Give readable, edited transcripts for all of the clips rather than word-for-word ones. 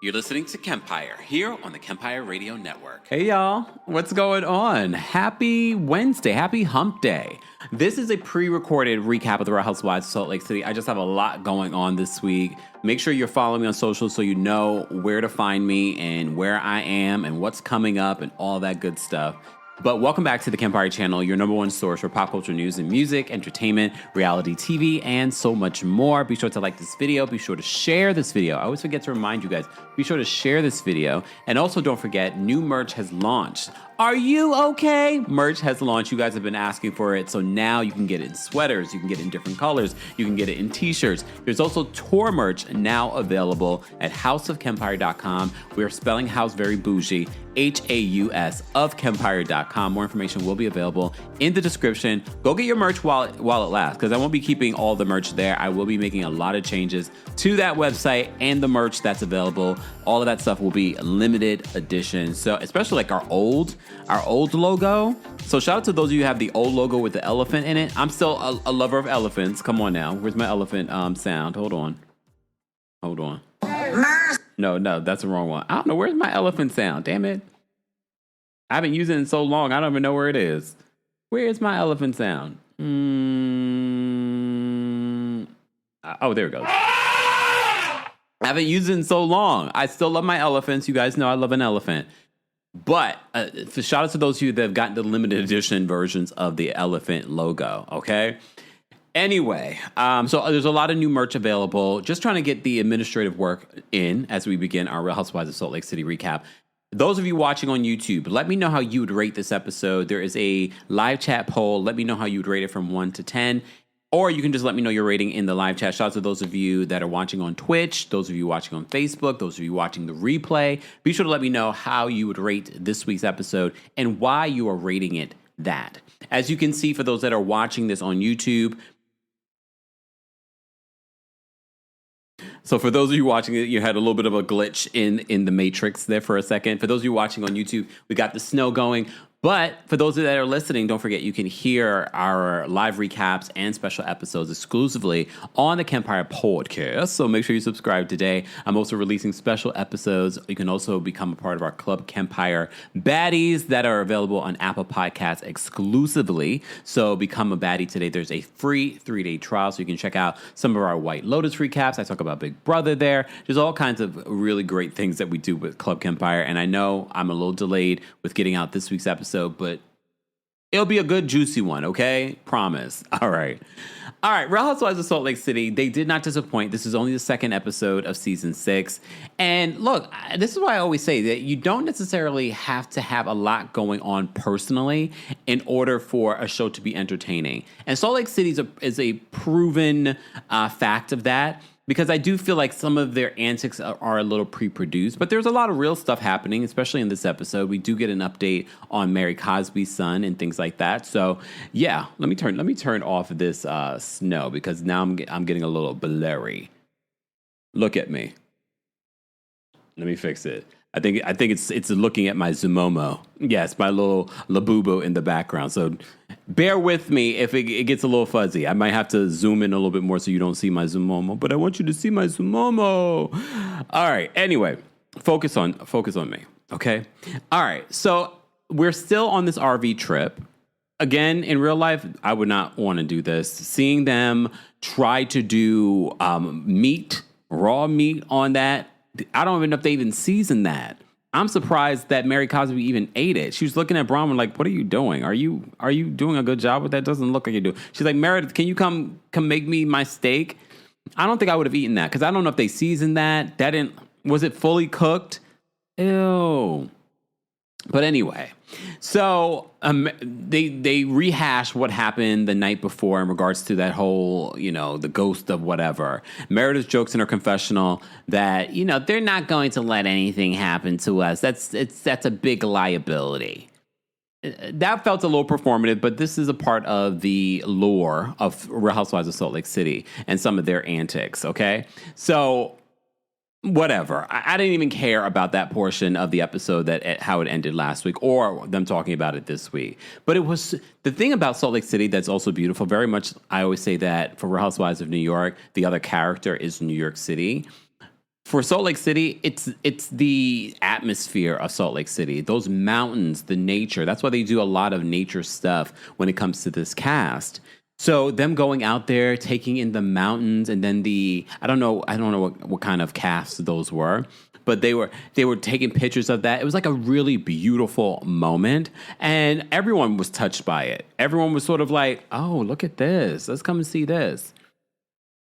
You're listening to Kempire here on the Kempire Radio Network. Hey y'all, what's going on? Happy Wednesday, happy hump day. This is a pre-recorded recap of the Real Housewives of Salt Lake City. I just have a lot going on this week. Make sure you're following me on social so you know where to find me and where I am and what's coming up and all that good stuff. But welcome back to the Kempire channel, your number one source for pop culture news and music, entertainment, reality TV, and so much more. Be sure to like this video. Be sure to share this video. I always forget to remind you guys, be sure to share this video. And also don't forget, new merch has launched. Are you okay? Merch has launched. You guys have been asking for it. So now you can get it in sweaters. You can get it in different colors. You can get it in t-shirts. There's also tour merch now available at houseofkempire.com. We are spelling house very bougie. H-A-U-S of Kempire.com. More information will be available in the description. Go get your merch while it lasts, because I won't be keeping all the merch there. I will be making a lot of changes to that website and the merch that's available. All of that stuff will be limited edition. So especially like our old logo. So shout out to those of you who have the old logo with the elephant in it. I'm still a lover of elephants. Come on now. Where's my elephant sound? Hold on. No, that's the wrong one. I don't know. Where's my elephant sound? Damn it. I haven't used it in so long. I don't even know where it is. Where is my elephant sound? Oh, there it goes. I haven't used it in so long. I still love my elephants. You guys know I love an elephant. But shout out to those of you that have gotten the limited edition versions of the elephant logo, okay? Anyway, so there's a lot of new merch available. Just trying to get the administrative work in as we begin our Real Housewives of Salt Lake City recap. Those of you watching on YouTube, let me know how you would rate this episode. There is a live chat poll. Let me know how you would rate it from 1 to 10. Or you can just let me know your rating in the live chat. Shout out to those of you that are watching on Twitch, those of you watching on Facebook, those of you watching the replay. Be sure to let me know how you would rate this week's episode and why you are rating it that. As you can see, for those that are watching this on YouTube, so for those of you watching it, you had a little bit of a glitch in the matrix there for a second. For those of you watching on YouTube, we got the snow going. But for those that are listening, don't forget you can hear our live recaps and special episodes exclusively on the Kempire podcast. So make sure you subscribe today. I'm also releasing special episodes. You can also become a part of our Club Kempire Baddies that are available on Apple Podcasts exclusively. So become a baddie today. There's a free 3-day trial, so you can check out some of our White Lotus recaps. I talk about Big Brother there. There's all kinds of really great things that we do with Club Kempire. And I know I'm a little delayed with getting out this week's episode, but it'll be a good, juicy one, okay? Promise. All right. Real Housewives of Salt Lake City, they did not disappoint. This is only the second episode of season 6. And look, this is why I always say that you don't necessarily have to have a lot going on personally in order for a show to be entertaining. And Salt Lake City is a proven fact of that. Because I do feel like some of their antics are a little pre-produced, but there's a lot of real stuff happening, especially in this episode. We do get an update on Mary Cosby's son and things like that. So yeah, let me turn off this snow because now I'm getting a little blurry. Look at me. Let me fix it. I think it's looking at my Zumomo. Yes, my little Labubu in the background. So bear with me if it gets a little fuzzy. I might have to zoom in a little bit more so you don't see my Zumomo, but I want you to see my Zumomo. All right. Anyway, focus on me. Okay. All right. So we're still on this RV trip. Again, in real life, I would not want to do this. Seeing them try to do raw meat on that. I don't even know if they even seasoned that. I'm surprised that Mary Cosby even ate it. She was looking at Bronwyn like, "What are you doing? Are you doing a good job with that? Doesn't look like you do." She's like, "Meredith, can you come make me my steak?" I don't think I would have eaten that because I don't know if they seasoned that. Was it fully cooked? Ew. But anyway, so they rehash what happened the night before in regards to that whole, the ghost of whatever. Meredith jokes in her confessional that, they're not going to let anything happen to us. That's a big liability. That felt a little performative, but this is a part of the lore of Real Housewives of Salt Lake City and some of their antics, okay? So whatever. I didn't even care about that portion of the episode how it ended last week or them talking about it this week. But it was the thing about Salt Lake City that's also beautiful. Very much, I always say that for Real Housewives of New York, the other character is New York City. for Salt Lake City, it's the atmosphere of Salt Lake City. Those mountains, the nature. That's why they do a lot of nature stuff when it comes to this cast. So them going out there, taking in the mountains, and then I don't know what kind of cast those were, but they were taking pictures of that. It was like a really beautiful moment, and everyone was touched by it. Everyone was sort of like, "Oh, look at this! Let's come and see this."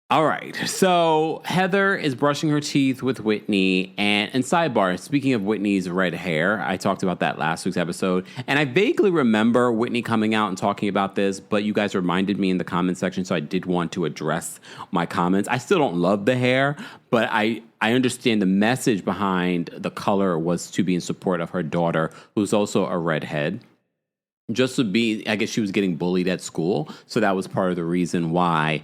All right, so Heather is brushing her teeth with Whitney, and sidebar, speaking of Whitney's red hair, I talked about that last week's episode, and I vaguely remember Whitney coming out and talking about this, but you guys reminded me in the comment section, so I did want to address my comments. I still don't love the hair, but I understand the message behind the color was to be in support of her daughter, who's also a redhead. Just to be, I guess she was getting bullied at school, so that was part of the reason why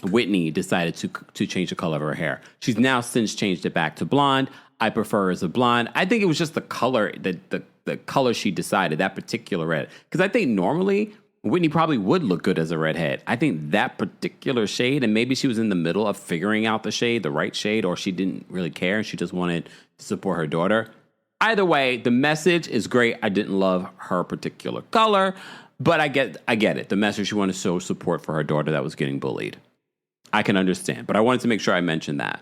Whitney decided to change the color of her hair. She's now since changed it back to blonde. I prefer her as a blonde. I think it was just the color, the color she decided, that particular red. Because I think normally Whitney probably would look good as a redhead. I think that particular shade, and maybe she was in the middle of figuring out the shade, the right shade, or she didn't really care and she just wanted to support her daughter. Either way, the message is great. I didn't love her particular color, but I get it. The message, she wanted to show support for her daughter that was getting bullied. I can understand, but I wanted to make sure I mentioned that.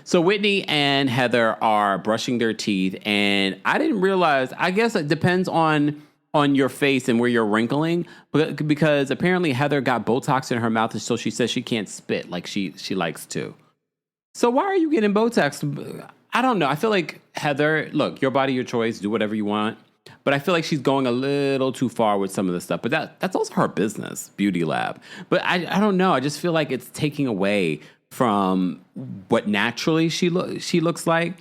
So Whitney and Heather are brushing their teeth, and I didn't realize, I guess it depends on your face and where you're wrinkling, because apparently Heather got Botox in her mouth, and so she says she can't spit like she likes to. So why are you getting Botox? I don't know. I feel like Heather, look, your body, your choice, do whatever you want. But I feel like she's going a little too far with some of the stuff. But that's also her business, Beauty Lab. But I don't know. I just feel like it's taking away from what naturally she looks like.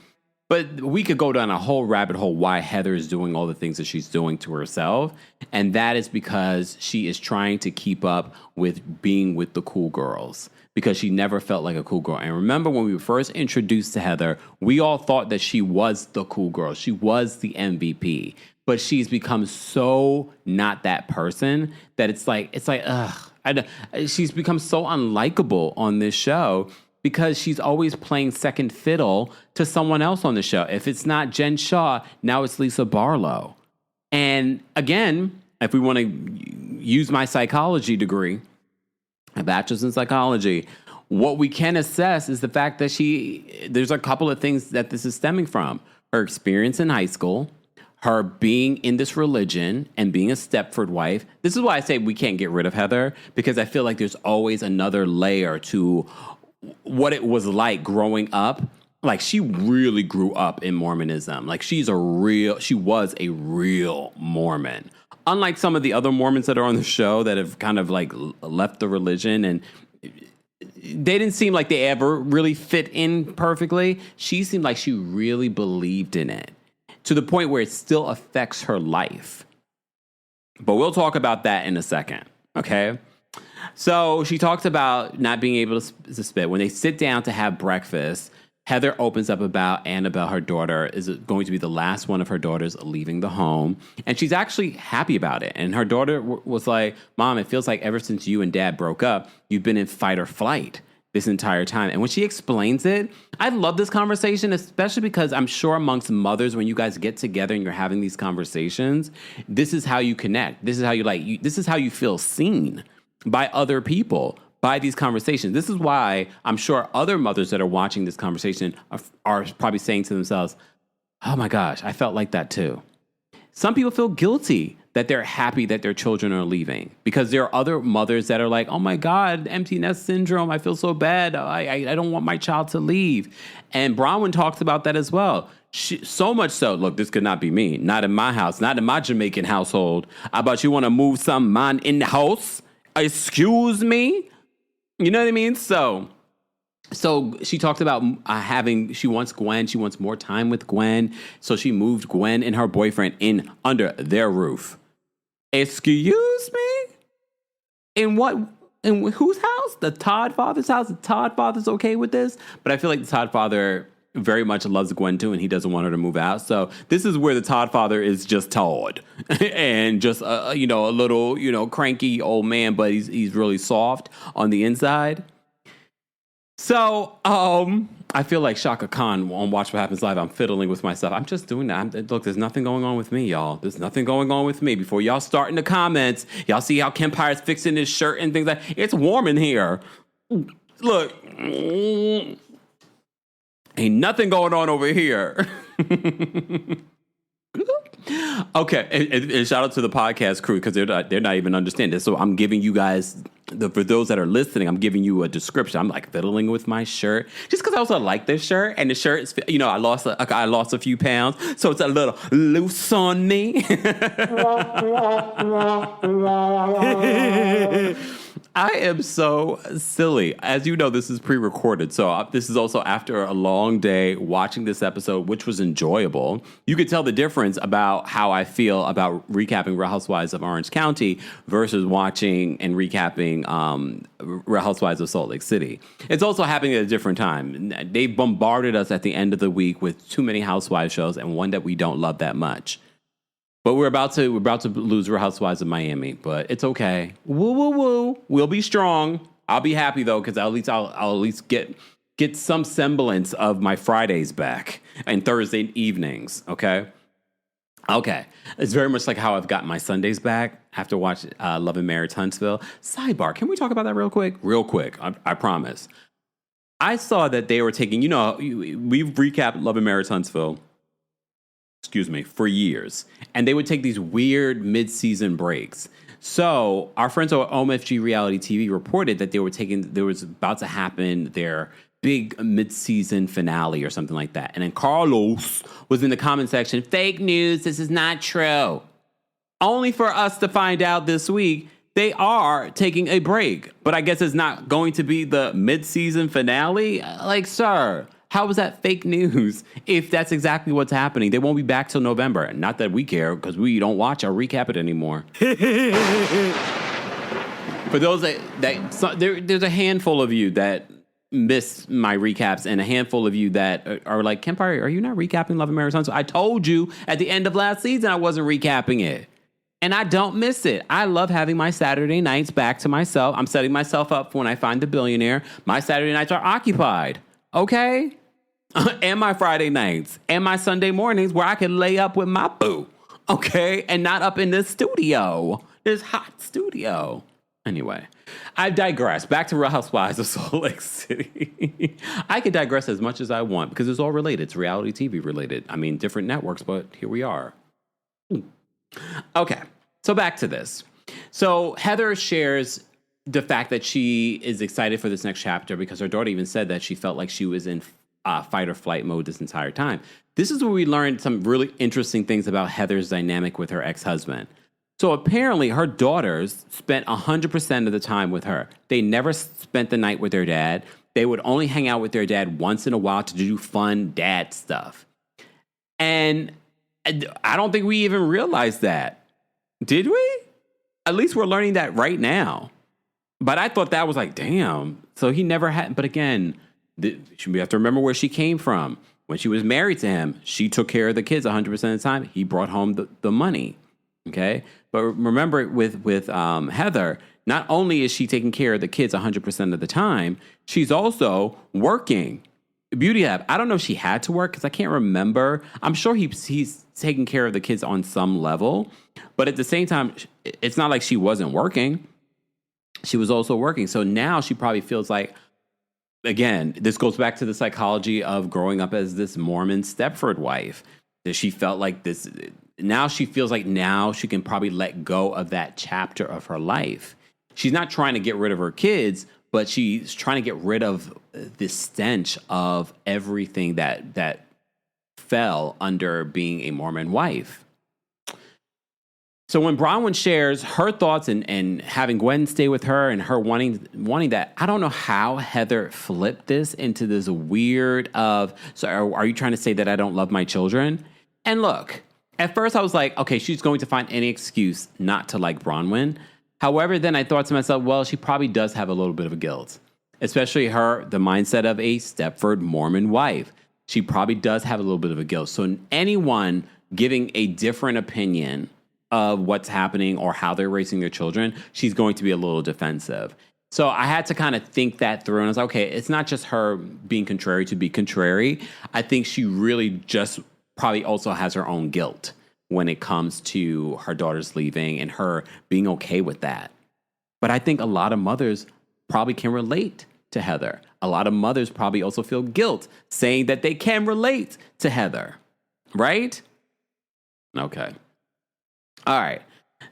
But we could go down a whole rabbit hole why Heather is doing all the things that she's doing to herself. And that is because she is trying to keep up with being with the cool girls, because she never felt like a cool girl. And remember when we were first introduced to Heather, we all thought that she was the cool girl. She was the MVP. But she's become so not that person that it's like, ugh. She's become so unlikable on this show because she's always playing second fiddle to someone else on the show. If it's not Jen Shaw, now it's Lisa Barlow. And again, if we want to use my psychology degree, a bachelor's in psychology, what we can assess is the fact that there's a couple of things that this is stemming from. Her experience in high school, her being in this religion and being a Stepford wife. This is why I say we can't get rid of Heather, because I feel like there's always another layer to what it was like growing up. Like, she really grew up in Mormonism. Like, she was a real Mormon. Unlike some of the other Mormons that are on the show that have kind of like left the religion, and they didn't seem like they ever really fit in perfectly. She seemed like she really believed in it, to the point where it still affects her life. But we'll talk about that in a second, okay? So she talks about not being able to spit. When they sit down to have breakfast, Heather opens up about Annabelle, her daughter, is going to be the last one of her daughters leaving the home. And she's actually happy about it. And her daughter was like, Mom, it feels like ever since you and Dad broke up, you've been in fight or flight this entire time. And when she explains it, I love this conversation, especially because I'm sure amongst mothers, when you guys get together and you're having these conversations, this is how you connect. This is how this is how you feel seen by other people, by these conversations. This is why I'm sure other mothers that are watching this conversation are probably saying to themselves, oh my gosh, I felt like that too. Some people feel guilty that they're happy that their children are leaving, because there are other mothers that are like, oh my God, empty nest syndrome. I feel so bad. I don't want my child to leave. And Bronwyn talks about that as well. So much so, look, this could not be me. Not in my house, not in my Jamaican household. How about you want to move some man in the house? Excuse me? You know what I mean? So she talked about she wants Gwen. She wants more time with Gwen. So she moved Gwen and her boyfriend in under their roof. Excuse me? In whose house? The Todd father's house? The Todd father's okay with this? But I feel like the Todd father very much loves Gwen too, and he doesn't want her to move out. So this is where the Todd father is just Todd and just a little cranky old man, but he's really soft on the inside. So, I feel like Shaka Khan on Watch What Happens Live. I'm fiddling with myself. I'm just doing that. Look, there's nothing going on with me, y'all. There's nothing going on with me. Before y'all start in the comments, y'all see how Kempire's fixing his shirt and things like that. It's warm in here. Look. Ain't nothing going on over here. Okay, and shout out to the podcast crew because they're not even understanding. So I'm giving you guys, for those that are listening, I'm giving you a description. I'm like fiddling with my shirt just because I also like this shirt, and the shirt is, I lost a few pounds, so it's a little loose on me. I am so silly. As you know, this is pre-recorded. So this is also after a long day watching this episode, which was enjoyable. You could tell the difference about how I feel about recapping Real Housewives of Orange County versus watching and recapping Real Housewives of Salt Lake City. It's also happening at a different time. They bombarded us at the end of the week with too many Housewives shows and one that we don't love that much. But we're about to lose Real Housewives of Miami, but it's okay. Woo woo woo. We'll be strong. I'll be happy though, because I'll at least get some semblance of my Fridays back and Thursday evenings. Okay. It's very much like how I've got my Sundays back after watching Love and Marriage Huntsville. Sidebar. Can we talk about that real quick? Real quick. I promise. I saw that they were taking. We've recapped Love and Marriage Huntsville. For years. And they would take these weird mid-season breaks. So our friends at OMFG Reality TV reported that there was about to happen their big mid-season finale or something like that. And then Carlos was in the comment section, fake news, this is not true. Only for us to find out this week they are taking a break. But I guess it's not going to be the mid-season finale. Like, sir, how is that fake news if that's exactly what's happening? They won't be back till November. Not that we care because we don't watch or recap it anymore. For those there's a handful of you that miss my recaps and a handful of you that are like, Kempire, are you not recapping Love and Marriage Huntsville? I told you at the end of last season I wasn't recapping it. And I don't miss it. I love having my Saturday nights back to myself. I'm setting myself up for when I find the billionaire. My Saturday nights are occupied. Okay? And my Friday nights and my Sunday mornings where I can lay up with my boo. Okay? And not up in this studio. This hot studio. Anyway, I digress. Back to Real Housewives of Salt Lake City. I can digress as much as I want because it's all related. It's reality TV related. I mean, different networks, but here we are. Okay. So back to this. So Heather shares the fact that she is excited for this next chapter because her daughter even said that she felt like she was in fight or flight mode this entire time. This is where we learned some really interesting things about Heather's dynamic with her ex-husband. So apparently her daughters spent 100% of the time with her. They never spent the night with their dad. They would only hang out with their dad once in a while to do fun dad stuff. And I don't think we even realized that. Did we? At least we're learning that right now. But I thought that was like, damn. So he never had. But again, we have to remember where she came from. When she was married to him, she took care of the kids 100% of the time. He brought home the money. Okay. But remember with Heather, not only is she taking care of the kids 100% of the time, she's also working. Beauty app. I don't know if she had to work because I can't remember. I'm sure he's taking care of the kids on some level. But at the same time, it's not like she wasn't working. She was also working. So now she probably feels like, again, this goes back to the psychology of growing up as this Mormon Stepford wife. That she felt like this. Now she feels like now she can probably let go of that chapter of her life. She's not trying to get rid of her kids, but she's trying to get rid of the stench of everything that fell under being a Mormon wife. So when Bronwyn shares her thoughts and having Gwen stay with her and her wanting that, I don't know how Heather flipped this into this weird of, so are you trying to say that I don't love my children? And look, at first I was like, okay, she's going to find any excuse not to like Bronwyn. However, then I thought to myself, well, she probably does have a little bit of a guilt, especially the mindset of a Stepford Mormon wife. She probably does have a little bit of a guilt. So anyone giving a different opinion of what's happening or how they're raising their children, she's going to be a little defensive. So I had to kind of think that through. And I was like, okay, it's not just her being contrary to be contrary. I think she really just probably also has her own guilt when it comes to her daughter's leaving and her being okay with that. But I think a lot of mothers probably can relate to Heather. A lot of mothers probably also feel guilt saying that they can relate to Heather. Right? Okay. All right.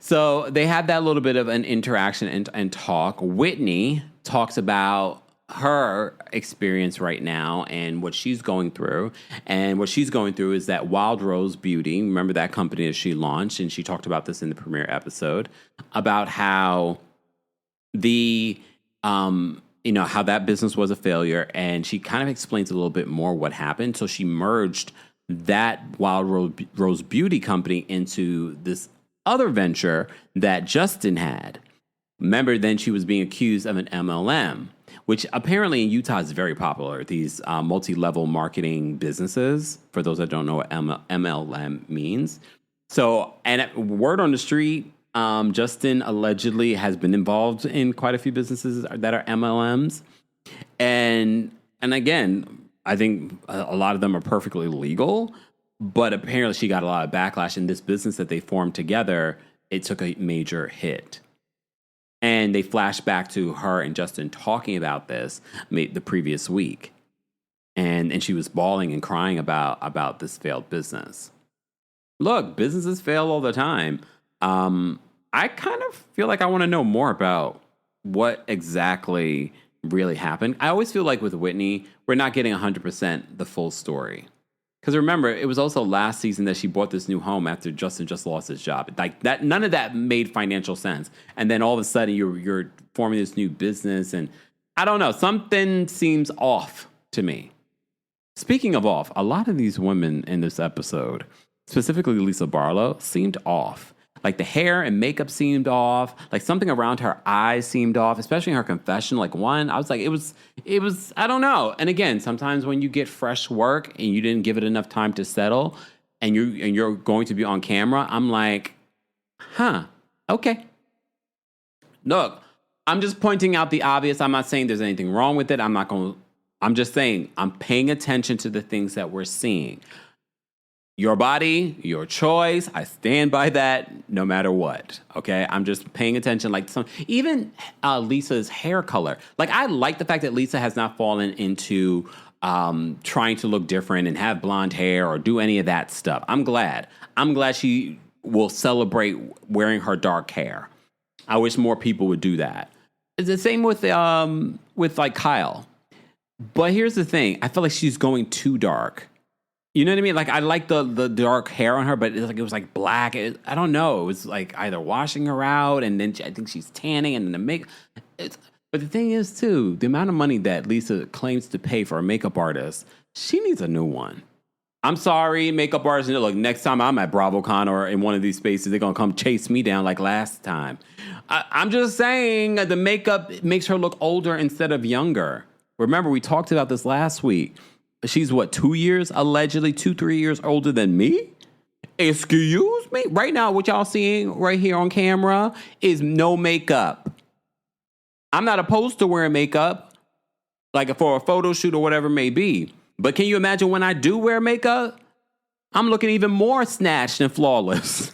So they had that little bit of an interaction and talk. Whitney talks about her experience right now and what she's going through. And what she's going through is that Wild Rose Beauty, remember that company that she launched, and she talked about this in the premiere episode, about how how that business was a failure. And she kind of explains a little bit more what happened. So she merged that Wild Rose Beauty company into this other venture that Justin had. Remember, then she was being accused of an MLM, which apparently in Utah is very popular. These multi-level marketing businesses, for those that don't know what MLM means. So, and word on the street, Justin allegedly has been involved in quite a few businesses that are MLMs. And again, I think a lot of them are perfectly legal, but apparently she got a lot of backlash in this business that they formed together. It took a major hit. And they flashed back to her and Justin talking about this the previous week. And she was bawling and crying about this failed business. Look, businesses fail all the time. I kind of feel like I want to know more about what exactly really happened. I always feel like with Whitney, we're not getting 100% the full story. Because remember, it was also last season that she bought this new home after Justin just lost his job. Like that, none of that made financial sense. And then all of a sudden, you're forming this new business, and I don't know, something seems off to me. Speaking of off, a lot of these women in this episode, specifically Lisa Barlow, seemed off. Like the hair and makeup seemed off. Like something around her eyes seemed off, especially in her confession. Like one, I was like, it was, I don't know. And again, sometimes when you get fresh work and you didn't give it enough time to settle and you're going to be on camera, I'm like, okay. Look, I'm just pointing out the obvious. I'm not saying there's anything wrong with it. I'm just saying I'm paying attention to the things that we're seeing. Your body, your choice. I stand by that no matter what. Okay. I'm just paying attention. Like even Lisa's hair color. Like I like the fact that Lisa has not fallen into trying to look different and have blonde hair or do any of that stuff. I'm glad she will celebrate wearing her dark hair. I wish more people would do that. It's the same with like Kyle. But here's the thing. I feel like she's going too dark. You know what I mean? Like, I like the dark hair on her, but it was like black. I don't know. It was like either washing her out, and then I think she's tanning, and then the makeup. But the thing is, too, the amount of money that Lisa claims to pay for a makeup artist, she needs a new one. I'm sorry, makeup artists. Look, next time I'm at BravoCon or in one of these spaces, they're going to come chase me down like last time. I'm just saying the makeup makes her look older instead of younger. Remember, we talked about this last week. She's 2 years, allegedly 2-3 years older than me? Excuse me? Right now, what y'all seeing right here on camera is no makeup. I'm not opposed to wearing makeup, like for a photo shoot or whatever it may be. But can you imagine when I do wear makeup? I'm looking even more snatched and flawless.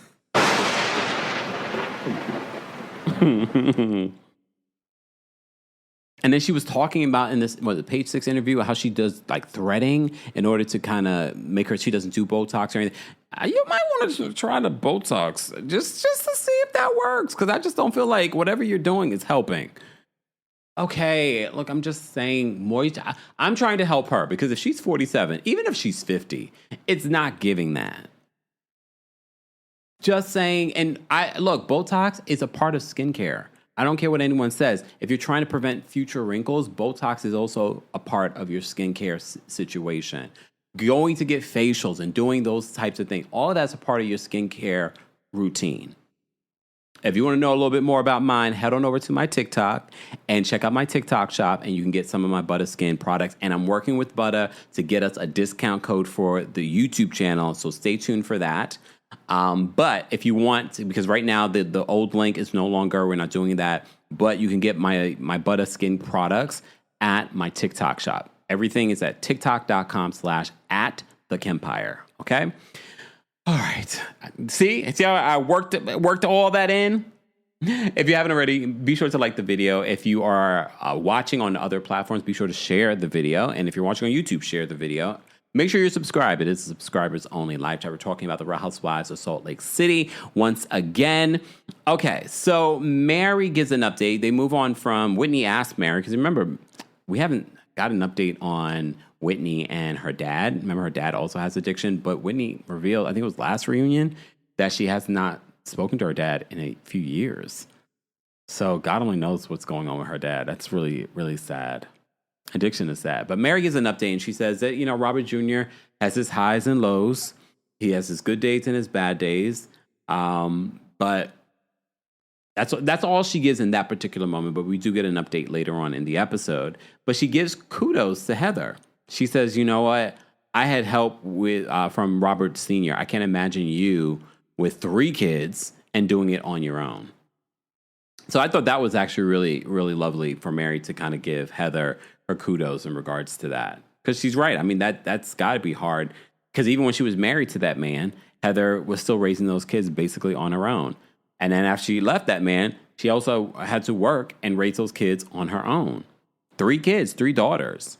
And then she was talking about in this, Page 6 interview, how she does like threading in order to kind of make her, she doesn't do Botox or anything. You might want to try the Botox just to see if that works. Because I just don't feel like whatever you're doing is helping. Okay, look, I'm just saying, I'm trying to help her because if she's 47, even if she's 50, it's not giving that. Just saying, and Botox is a part of skincare. I don't care what anyone says. If you're trying to prevent future wrinkles, Botox is also a part of your skincare situation. Going to get facials and doing those types of things, all of that's a part of your skincare routine. If you want to know a little bit more about mine, head on over to my TikTok and check out my TikTok shop, and you can get some of my Butter Skin products. And I'm working with Butter to get us a discount code for the YouTube channel, so stay tuned for that. But if you want to, because right now the old link is no longer, we're not doing that. but you can get my Butter Skin products at my TikTok shop. Everything is at tiktok.com/@TheKempire. Okay. All right. See how I worked all that in? If you haven't already, be sure to like the video. If you are watching on other platforms, be sure to share the video. And if you're watching on YouTube, share the video. Make sure you're subscribed. It is a subscribers only live chat. We're talking about the Real Housewives of Salt Lake City once again. Okay, so Mary gives an update. They move on from Whitney asked Mary, because remember, we haven't got an update on Whitney and her dad. Remember, her dad also has addiction, but Whitney revealed, I think it was last reunion, that she has not spoken to her dad in a few years. So God only knows what's going on with her dad. That's really, really sad. Addiction is sad. But Mary gives an update and she says that, Robert Jr. has his highs and lows. He has his good days and his bad days. But that's all she gives in that particular moment. But we do get an update later on in the episode. But she gives kudos to Heather. She says, you know what? I had help with from Robert Sr. I can't imagine you with 3 kids and doing it on your own. So I thought that was actually really, really lovely for Mary to kind of give Heather her kudos in regards to that. Because she's right. I mean, that's got to be hard. Because even when she was married to that man, Heather was still raising those kids basically on her own. And then after she left that man, she also had to work and raise those kids on her own. 3 kids, 3 daughters.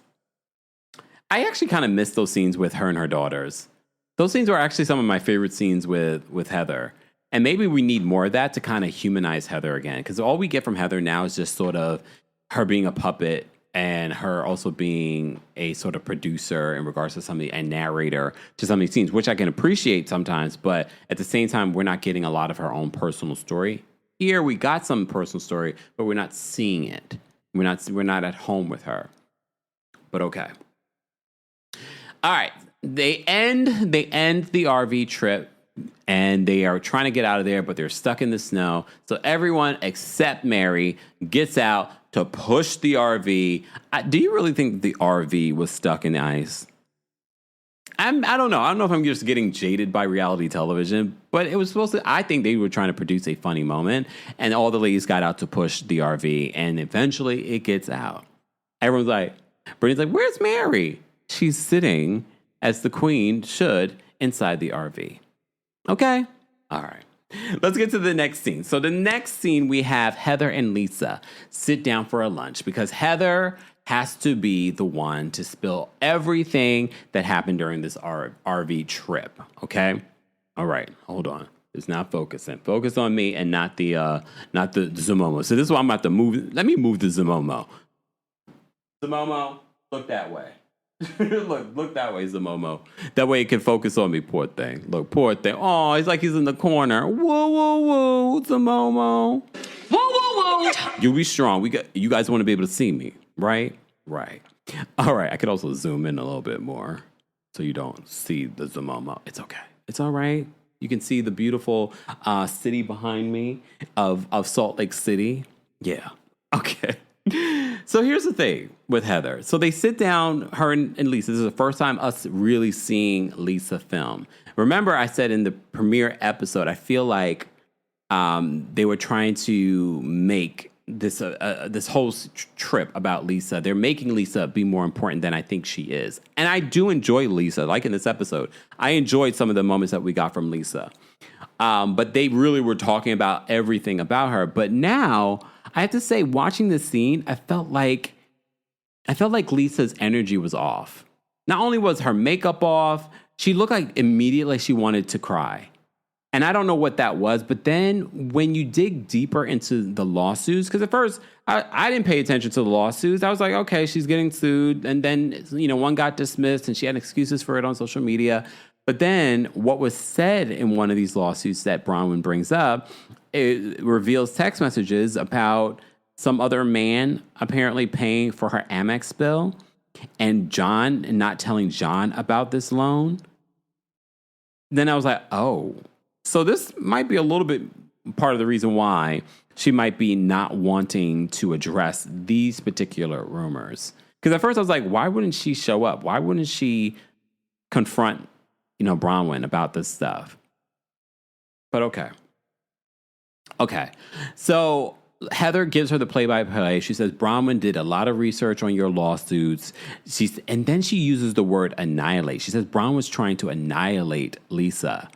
I actually kind of miss those scenes with her and her daughters. Those scenes were actually some of my favorite scenes with Heather. And maybe we need more of that to kind of humanize Heather again. Because all we get from Heather now is just sort of her being a puppet and her also being a sort of producer in regards to something, and narrator to some of these scenes, which I can appreciate sometimes. But at the same time, we're not getting a lot of her own personal story. Here we got some personal story, but we're not seeing it. We're not at home with her. But okay. All right. They end the RV trip. And they are trying to get out of there, but they're stuck in the snow. So everyone except Mary gets out to push the RV. Do you really think the RV was stuck in the ice? I don't know. I don't know if I'm just getting jaded by reality television, but it was supposed to. I think they were trying to produce a funny moment, and all the ladies got out to push the RV, and eventually it gets out. Everyone's like, Brittany's like, "Where's Mary?" She's sitting, as the queen should, inside the RV. Okay. All right. Let's get to the next scene. So the next scene, we have Heather and Lisa sit down for a lunch because Heather has to be the one to spill everything that happened during this RV trip. Okay. All right. Hold on. It's not focusing. Focus on me and not the Zomomo. So this is why I'm about to move. Let me move the Zomomo. Zomomo, look that way. Look that way, Zomomo. That way it can focus on me, poor thing. Look, poor thing. Oh, it's like he's in the corner. Whoa, whoa, whoa, Zomomo. Whoa, whoa, whoa. You be strong. You guys want to be able to see me, right? Right. All right. I could also zoom in a little bit more so you don't see the Zomomo. It's okay. It's all right. You can see the beautiful city behind me of Salt Lake City. Yeah. Okay. So here's the thing with Heather. So they sit down, her and Lisa. This is the first time us really seeing Lisa film. Remember, I said in the premiere episode, I feel like they were trying to make this whole trip about Lisa. They're making Lisa be more important than I think she is. And I do enjoy Lisa. Like in this episode, I enjoyed some of the moments that we got from Lisa. But they really were talking about everything about her. But now, I have to say, watching this scene, I felt like Lisa's energy was off. Not only was her makeup off, she looked like immediately she wanted to cry. And I don't know what that was, but then when you dig deeper into the lawsuits, because at first I didn't pay attention to the lawsuits. I was like, okay, she's getting sued. And then, one got dismissed and she had excuses for it on social media. But then what was said in one of these lawsuits that Bronwyn brings up, it reveals text messages about some other man apparently paying for her Amex bill and John not telling John about this loan. Then I was like, oh, so this might be a little bit part of the reason why she might be not wanting to address these particular rumors. Because at first I was like, why wouldn't she show up? Why wouldn't she confront, Bronwyn about this stuff? But okay. So Heather gives her the play-by-play. She says, Bronwyn did a lot of research on your lawsuits. And then she uses the word annihilate. She says Bronwyn's trying to annihilate Lisa.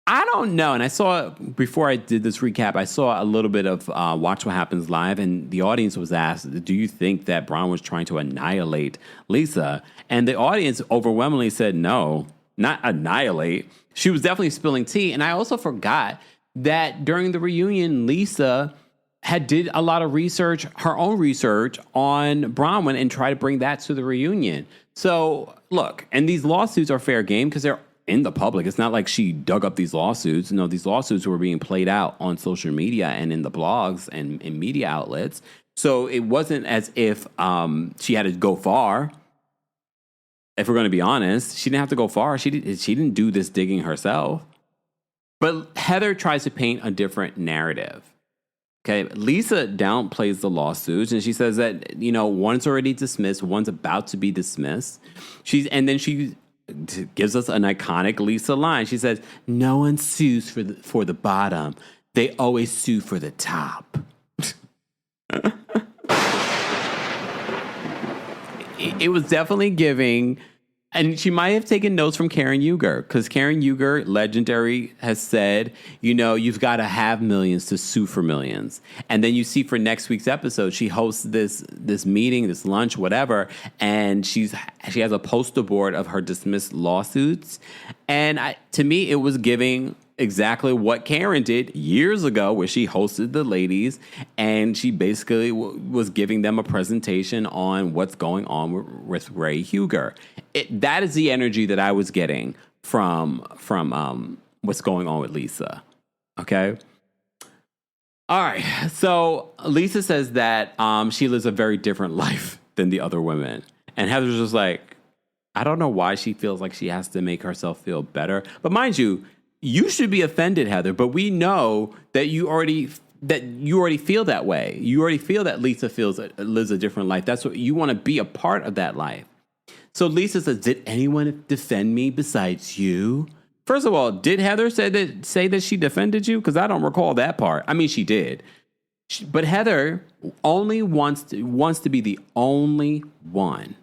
I don't know. And I saw, before I did this recap, I saw a little bit of Watch What Happens Live, and the audience was asked, do you think that Bronwyn was trying to annihilate Lisa? And the audience overwhelmingly said no, not annihilate. She was definitely spilling tea. And I also forgot that during the reunion, Lisa did a lot of research, her own research on Bronwyn, and tried to bring that to the reunion. So look, and these lawsuits are fair game because they're in the public. It's not like she dug up these lawsuits. No, these lawsuits were being played out on social media and in the blogs and in media outlets. So it wasn't as if she had to go far. If we're going to be honest, she didn't have to go far. She didn't do this digging herself. But Heather tries to paint a different narrative. Okay, Lisa downplays the lawsuits, and she says that, one's already dismissed, one's about to be dismissed. And then she gives us an iconic Lisa line. She says, "No one sues for the bottom; they always sue for the top." It was definitely giving. And she might have taken notes from Karen Huger, because Karen Huger, legendary, has said, you've got to have millions to sue for millions. And then you see for next week's episode, she hosts this meeting, this lunch, whatever, and she has a poster board of her dismissed lawsuits. And to me, it was giving exactly what Karen did years ago, where she hosted the ladies, and she basically was giving them a presentation on what's going on with Ray Huger. That is the energy that I was getting from what's going on with Lisa. Okay. All right. So Lisa says that she lives a very different life than the other women, and Heather's just like, I don't know why she feels like she has to make herself feel better. But mind you, you should be offended, Heather, but we know that you already feel that way. You already feel that Lisa lives a different life. That's what you want to be, a part of that life. So Lisa says, did anyone defend me besides you? First of all, did Heather say that she defended you? Because I don't recall that part. I mean, she did. But Heather only wants to be the only one.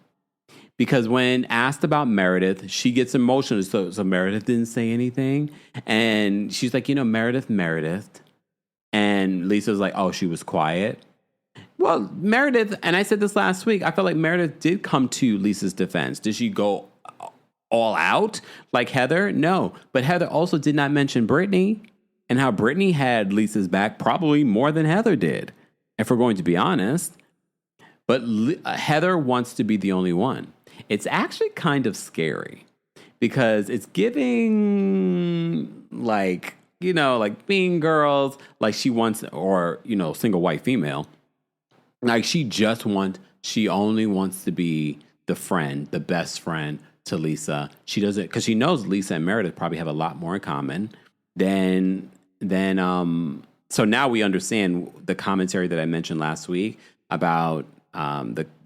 Because when asked about Meredith, she gets emotional. So Meredith didn't say anything. And she's like, Meredith. And Lisa's like, oh, she was quiet. Well, Meredith, and I said this last week, I felt like Meredith did come to Lisa's defense. Did she go all out like Heather? No. But Heather also did not mention Brittany and how Brittany had Lisa's back probably more than Heather did, if we're going to be honest. But Heather wants to be the only one. It's actually kind of scary because it's giving like Mean Girls, like she wants, or, single white female. Like she only wants to be the friend, the best friend to Lisa. She doesn't, because she knows Lisa and Meredith probably have a lot more in common than so now we understand the commentary that I mentioned last week about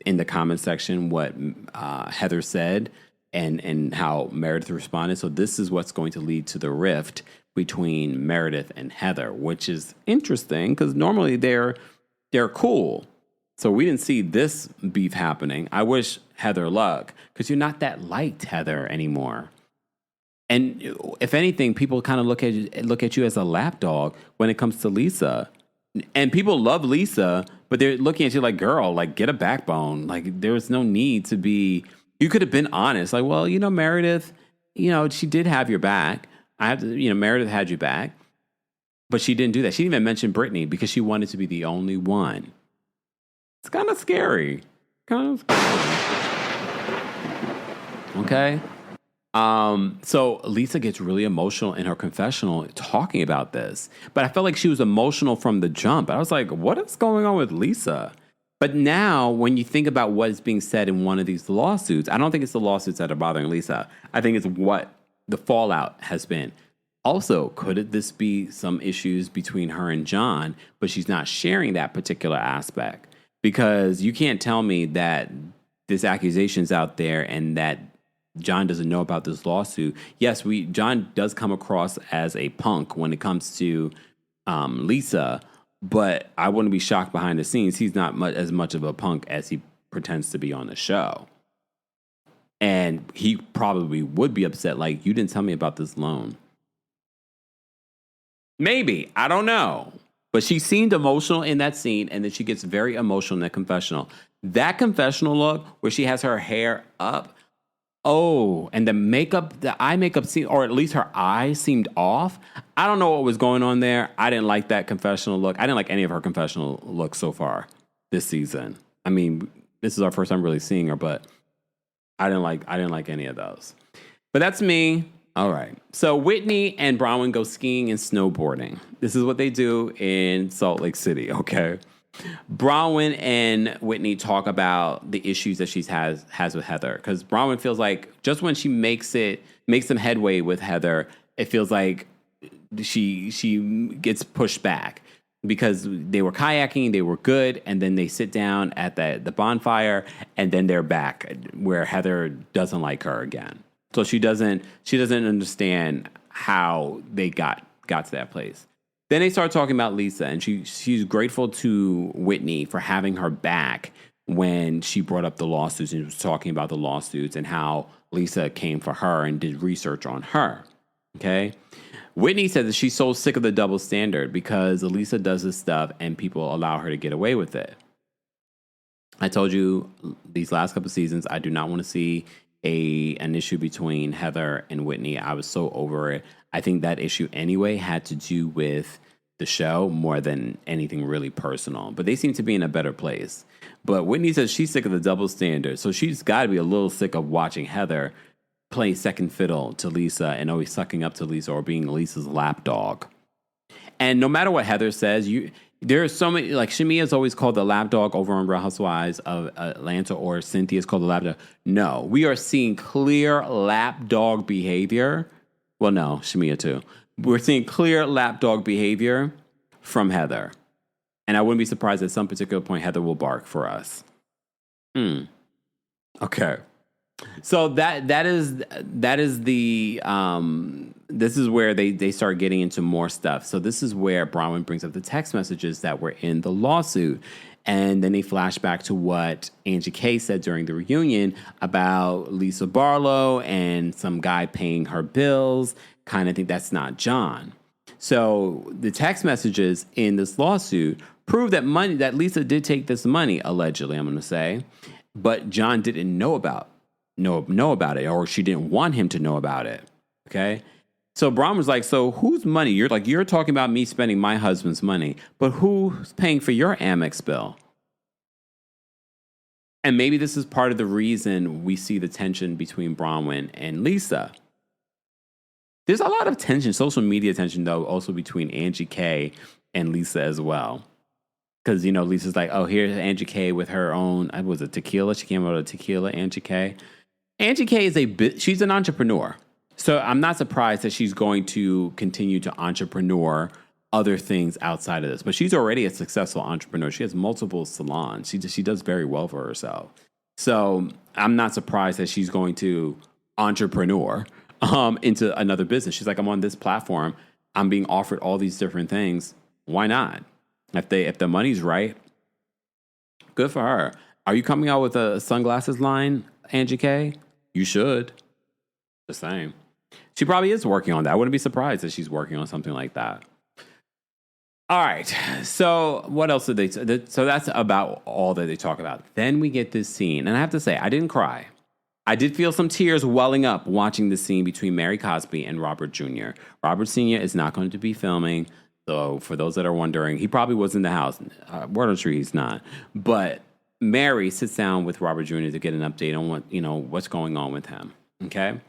in the comment section what Heather said and how Meredith responded. So this is what's going to lead to the rift between Meredith and Heather, which is interesting because normally they're cool. So we didn't see this beef happening. I wish Heather luck because you're not that liked, Heather, anymore. And if anything, people kind of look at you as a lapdog when it comes to Lisa. And people love Lisa, but they're looking at you like, girl, like, get a backbone. Like, there's no need to be. You could have been honest. Like, well, Meredith, she did have your back. Meredith had your back. But she didn't do that. She didn't even mention Brittany because she wanted to be the only one. It's kind of scary. Okay. So Lisa gets really emotional in her confessional talking about this. But I felt like she was emotional from the jump. I was like, what is going on with Lisa? But now when you think about what is being said in one of these lawsuits, I don't think it's the lawsuits that are bothering Lisa. I think it's what the fallout has been. Also, could this be some issues between her and John, but she's not sharing that particular aspect? Because you can't tell me that this accusation's out there and that John doesn't know about this lawsuit. Yes, John does come across as a punk when it comes to Lisa, but I wouldn't be shocked behind the scenes. He's not as much of a punk as he pretends to be on the show. And he probably would be upset, like, you didn't tell me about this loan. Maybe. I don't know. But she seemed emotional in that scene, and then she gets very emotional in that confessional. That confessional look where she has her hair up, and the eye makeup scene, or at least her eyes seemed off. I don't know what was going on there. I didn't like that confessional look. I didn't like any of her confessional looks so far this season. I mean, this is our first time really seeing her, but I didn't like any of those. But that's me. All right. So Whitney and Bronwyn go skiing and snowboarding. This is what they do in Salt Lake City, okay? Bronwyn and Whitney talk about the issues that she has with Heather, because Bronwyn feels like just when she makes some headway with Heather, it feels like she gets pushed back because they were kayaking, they were good, and then they sit down at the bonfire, and then they're back where Heather doesn't like her again. So she doesn't understand how they got to that place. Then they start talking about Lisa, and she's grateful to Whitney for having her back when she brought up the lawsuits and was talking about the lawsuits and how Lisa came for her and did research on her. Okay? Whitney said that she's so sick of the double standard because Lisa does this stuff and people allow her to get away with it. I told you these last couple of seasons, I do not want to see an issue between Heather and Whitney. I was so over it. I think that issue anyway had to do with the show more than anything really personal. But they seem to be in a better place. But Whitney says she's sick of the double standard. So she's got to be a little sick of watching Heather play second fiddle to Lisa and always sucking up to Lisa or being Lisa's lapdog. And no matter what Heather says, there are so many, like Shamia's always called the lapdog over on Real Housewives of Atlanta, or Cynthia's called the lapdog. No, we are seeing clear lapdog behavior. Well, no, Shamia too. We're seeing clear lapdog behavior from Heather. And I wouldn't be surprised at some particular point Heather will bark for us. Okay. So that is the this is where they start getting into more stuff. So this is where Bronwyn brings up the text messages that were in the lawsuit. And then they flash back to what Angie K said during the reunion about Lisa Barlow and some guy paying her bills. Kind of think that's not John. So the text messages in this lawsuit prove that Lisa did take this money, allegedly, I'm going to say, but John didn't know about it, or she didn't want him to know about it. Okay. So Bronwyn was like, so whose money? You're talking about me spending my husband's money, but who's paying for your Amex bill? And maybe this is part of the reason we see the tension between Bronwyn and Lisa. There's a lot of tension, social media tension, though, also between Angie K and Lisa as well. Because, Lisa's like, oh, here's Angie K with her own, was it tequila? She came out of tequila, Angie K. Angie K she's an entrepreneur. So I'm not surprised that she's going to continue to entrepreneur other things outside of this. But she's already a successful entrepreneur. She has multiple salons. She does very well for herself. So I'm not surprised that she's going to entrepreneur into another business. She's like, I'm on this platform. I'm being offered all these different things. Why not? If the money's right, good for her. Are you coming out with a sunglasses line, Angie K? You should. The same. She probably is working on that. I wouldn't be surprised if she's working on something like that. All right. So what else did they? So that's about all that they talk about. Then we get this scene, and I have to say, I didn't cry. I did feel some tears welling up watching the scene between Mary Cosby and Robert Jr. Robert Sr. is not going to be filming. So for those that are wondering, he probably was in the house. Word on the street, he's not. But Mary sits down with Robert Jr. to get an update on what's going on with him. Okay.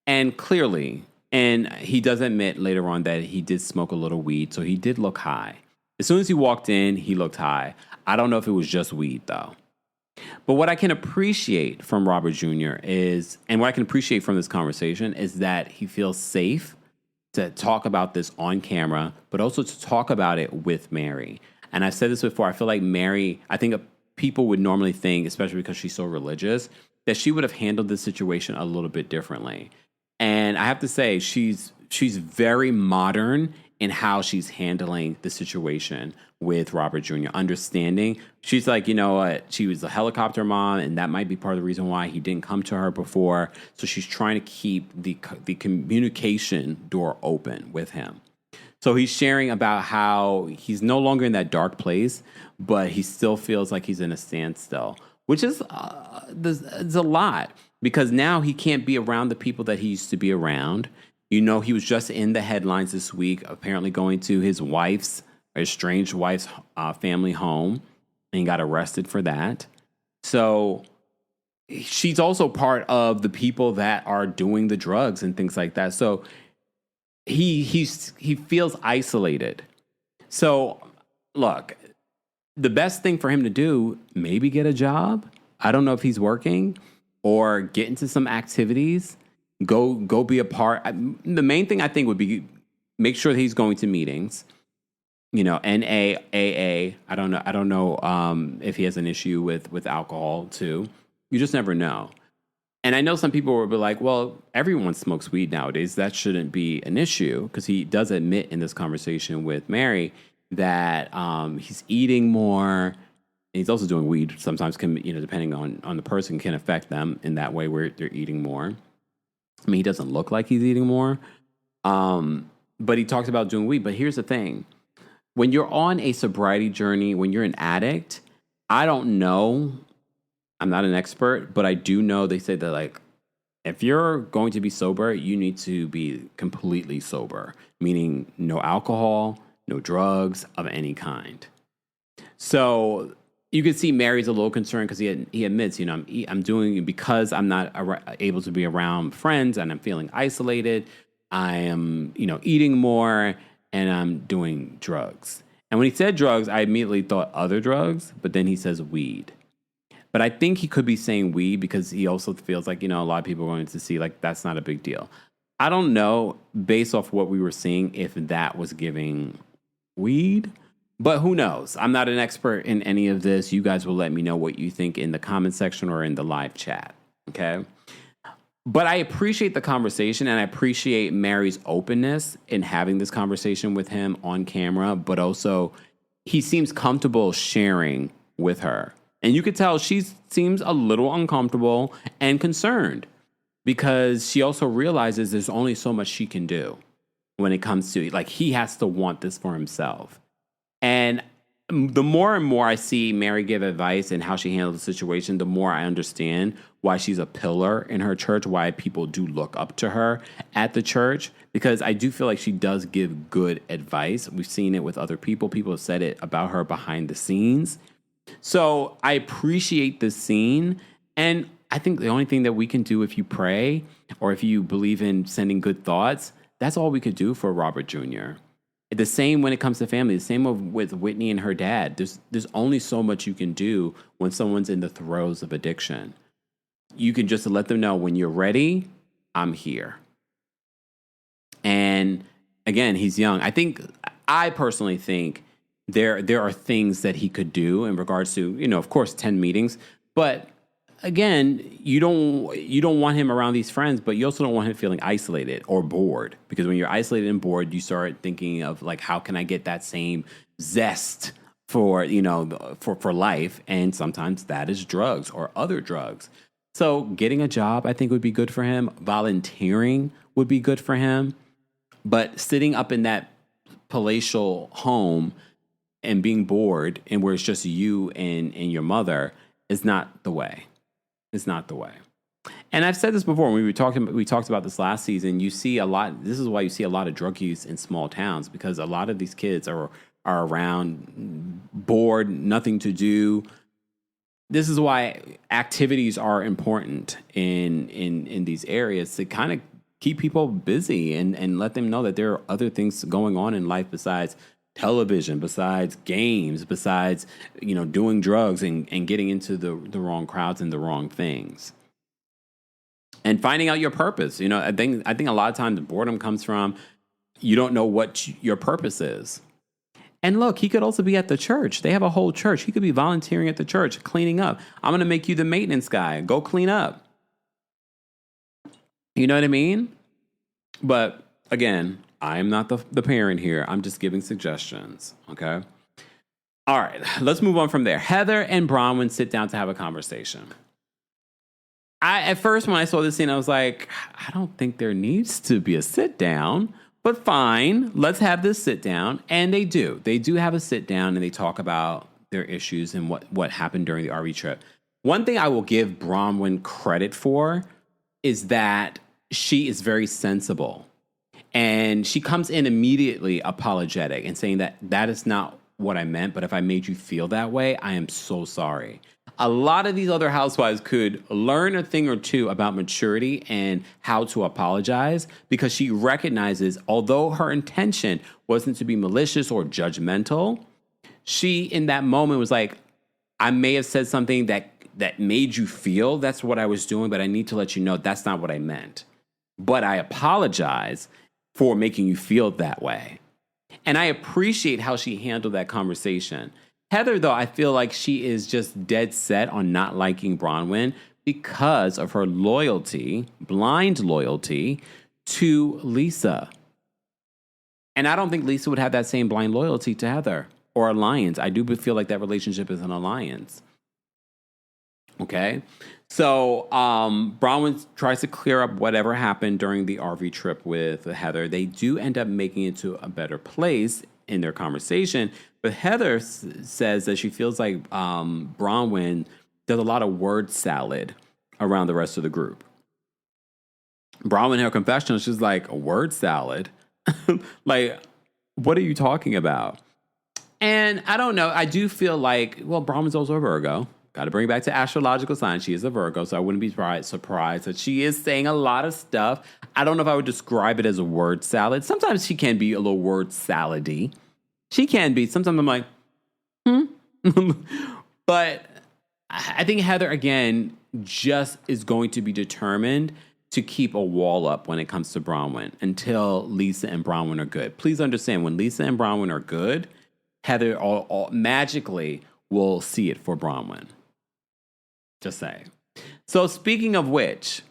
And clearly, and he does admit later on that he did smoke a little weed, so he did look high. As soon as he walked in, he looked high. I don't know if it was just weed, though. But what I can appreciate from Robert Jr. and what I can appreciate from this conversation is that he feels safe to talk about this on camera, but also to talk about it with Mary. And I've said this before, I feel like Mary, I think people would normally think, especially because she's so religious, that she would have handled this situation a little bit differently. And I have to say, she's very modern in how she's handling the situation with Robert Jr. Understanding, she's like, you know what, she was a helicopter mom, and that might be part of the reason why he didn't come to her before. So she's trying to keep the communication door open with him. So he's sharing about how he's no longer in that dark place, but he still feels like he's in a standstill, which is it's a lot, because now he can't be around the people that he used to be around. You know, he was just in the headlines this week, apparently going to his estranged wife's family home, and he got arrested for that. So she's also part of the people that are doing the drugs and things like that. So he feels isolated. So look, the best thing for him to do, maybe get a job. I don't know if he's working, or get into some activities. Go be a part. The main thing I think would be make sure that he's going to meetings. You know, NA, AA. I don't know if he has an issue with alcohol too. You just never know. And I know some people will be like, well, everyone smokes weed nowadays. That shouldn't be an issue, because he does admit in this conversation with Mary that he's eating more. And he's also doing weed. Sometimes can, you know, depending on the person, can affect them in that way where they're eating more. I mean, he doesn't look like he's eating more. But he talks about doing weed. But here's the thing. When you're on a sobriety journey, when you're an addict, I don't know. I'm not an expert, but I do know they say that, like, if you're going to be sober, you need to be completely sober, meaning no alcohol, no drugs of any kind. So you can see Mary's a little concerned, because he admits, you know, I'm doing, because I'm not able to be around friends and I'm feeling isolated. I am, you know, eating more, and I'm doing drugs. And when he said drugs, I immediately thought other drugs, but then he says weed. But I think he could be saying weed because he also feels like, you know, a lot of people are going to see, like, that's not a big deal. I don't know, based off what we were seeing, if that was giving weed, but who knows? I'm not an expert in any of this. You guys will let me know what you think in the comment section or in the live chat, okay? But I appreciate the conversation, and I appreciate Mary's openness in having this conversation with him on camera, but also he seems comfortable sharing with her. And you could tell she seems a little uncomfortable and concerned, because she also realizes there's only so much she can do when it comes to, like, he has to want this for himself. And the more and more I see Mary give advice and how she handles the situation, the more I understand why she's a pillar in her church, why people do look up to her at the church, because I do feel like she does give good advice. We've seen it with other people. People have said it about her behind the scenes. So I appreciate this scene. And I think the only thing that we can do, if you pray or if you believe in sending good thoughts, that's all we could do for Robert Jr. The same when it comes to family, the same with Whitney and her dad. There's only so much you can do when someone's in the throes of addiction. You can just let them know, when you're ready, I'm here. And again, he's young. I personally think there are things that he could do in regards to, you know, of course, 10 meetings. But again, you don't want him around these friends, but you also don't want him feeling isolated or bored. Because when you're isolated and bored, you start thinking of, like, how can I get that same zest for, you know, for life? And sometimes that is drugs or other drugs. So getting a job, I think, would be good for him. Volunteering would be good for him. But sitting up in that palatial home and being bored, and where it's just you and your mother, is not the way. It's not the way. And I've said this before. When we talked about this last season. You see a lot. This is why you see a lot of drug use in small towns, because a lot of these kids are around, bored, nothing to do. This is why activities are important in these areas, to kind of keep people busy and let them know that there are other things going on in life besides television, besides games, besides, you know, doing drugs and getting into the wrong crowds and the wrong things. And finding out your purpose. You know, I think a lot of times boredom comes from you don't know what your purpose is. And look, he could also be at the church. They have a whole church. He could be volunteering at the church, cleaning up. I'm going to make you the maintenance guy. Go clean up. You know what I mean? But again, I am not the parent here. I'm just giving suggestions, okay? All right, let's move on from there. Heather and Bronwyn sit down to have a conversation. At first, when I saw this scene, I was like, I don't think there needs to be a sit down, but fine, let's have this sit down. And they do. They do have a sit down, and they talk about their issues and what happened during the RV trip. One thing I will give Bronwyn credit for is that she is very sensible. And she comes in immediately apologetic and saying that is not what I meant, but if I made you feel that way, I am so sorry. A lot of these other housewives could learn a thing or two about maturity and how to apologize, because she recognizes, although her intention wasn't to be malicious or judgmental, she in that moment was like, I may have said something that made you feel that's what I was doing, but I need to let you know that's not what I meant. But I apologize for making you feel that way. And I appreciate how she handled that conversation. Heather, though, I feel like she is just dead set on not liking Bronwyn because of her loyalty, blind loyalty, to Lisa. And I don't think Lisa would have that same blind loyalty to Heather or alliance. I do feel like that relationship is an alliance. Okay? So Bronwyn tries to clear up whatever happened during the RV trip with Heather. They do end up making it to a better place in their conversation. But Heather says that she feels like Bronwyn does a lot of word salad around the rest of the group. Bronwyn in her confessional, she's like, a word salad? Like, what are you talking about? And I don't know. I do feel like, well, Bronwyn's also a Virgo. Got to bring it back to astrological signs. She is a Virgo, so I wouldn't be surprised that she is saying a lot of stuff. I don't know if I would describe it as a word salad. Sometimes she can be a little word salady. She can be. Sometimes I'm like, But I think Heather, again, just is going to be determined to keep a wall up when it comes to Bronwyn until Lisa and Bronwyn are good. Please understand, when Lisa and Bronwyn are good, Heather all magically will see it for Bronwyn. Just saying. So speaking of which,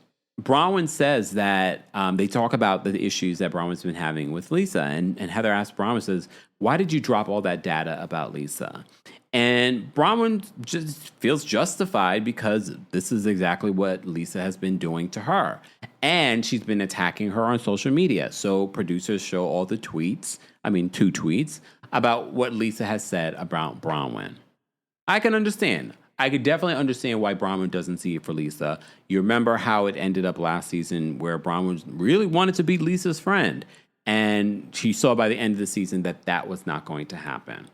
Bronwyn says that they talk about the issues that Bronwyn's been having with Lisa. And Heather asks Bronwyn, says, why did you drop all that data about Lisa? And Bronwyn just feels justified because this is exactly what Lisa has been doing to her. And she's been attacking her on social media. So producers show all the tweets, 2 tweets, about what Lisa has said about Bronwyn. I can understand. I could definitely understand why Bronwyn doesn't see it for Lisa. You remember how it ended up last season where Bronwyn really wanted to be Lisa's friend. And she saw by the end of the season that was not going to happen.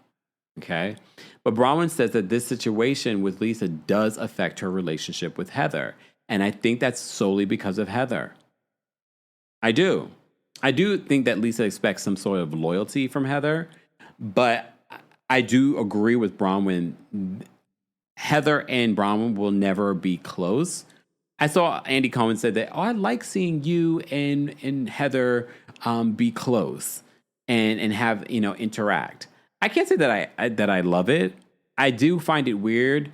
Okay? But Bronwyn says that this situation with Lisa does affect her relationship with Heather. And I think that's solely because of Heather. I do. I do think that Lisa expects some sort of loyalty from Heather. But I do agree with Bronwyn. Heather and Bronwyn will never be close. I saw Andy Cohen said that, I like seeing you and Heather be close and have, interact. I can't say that I love it. I do find it weird,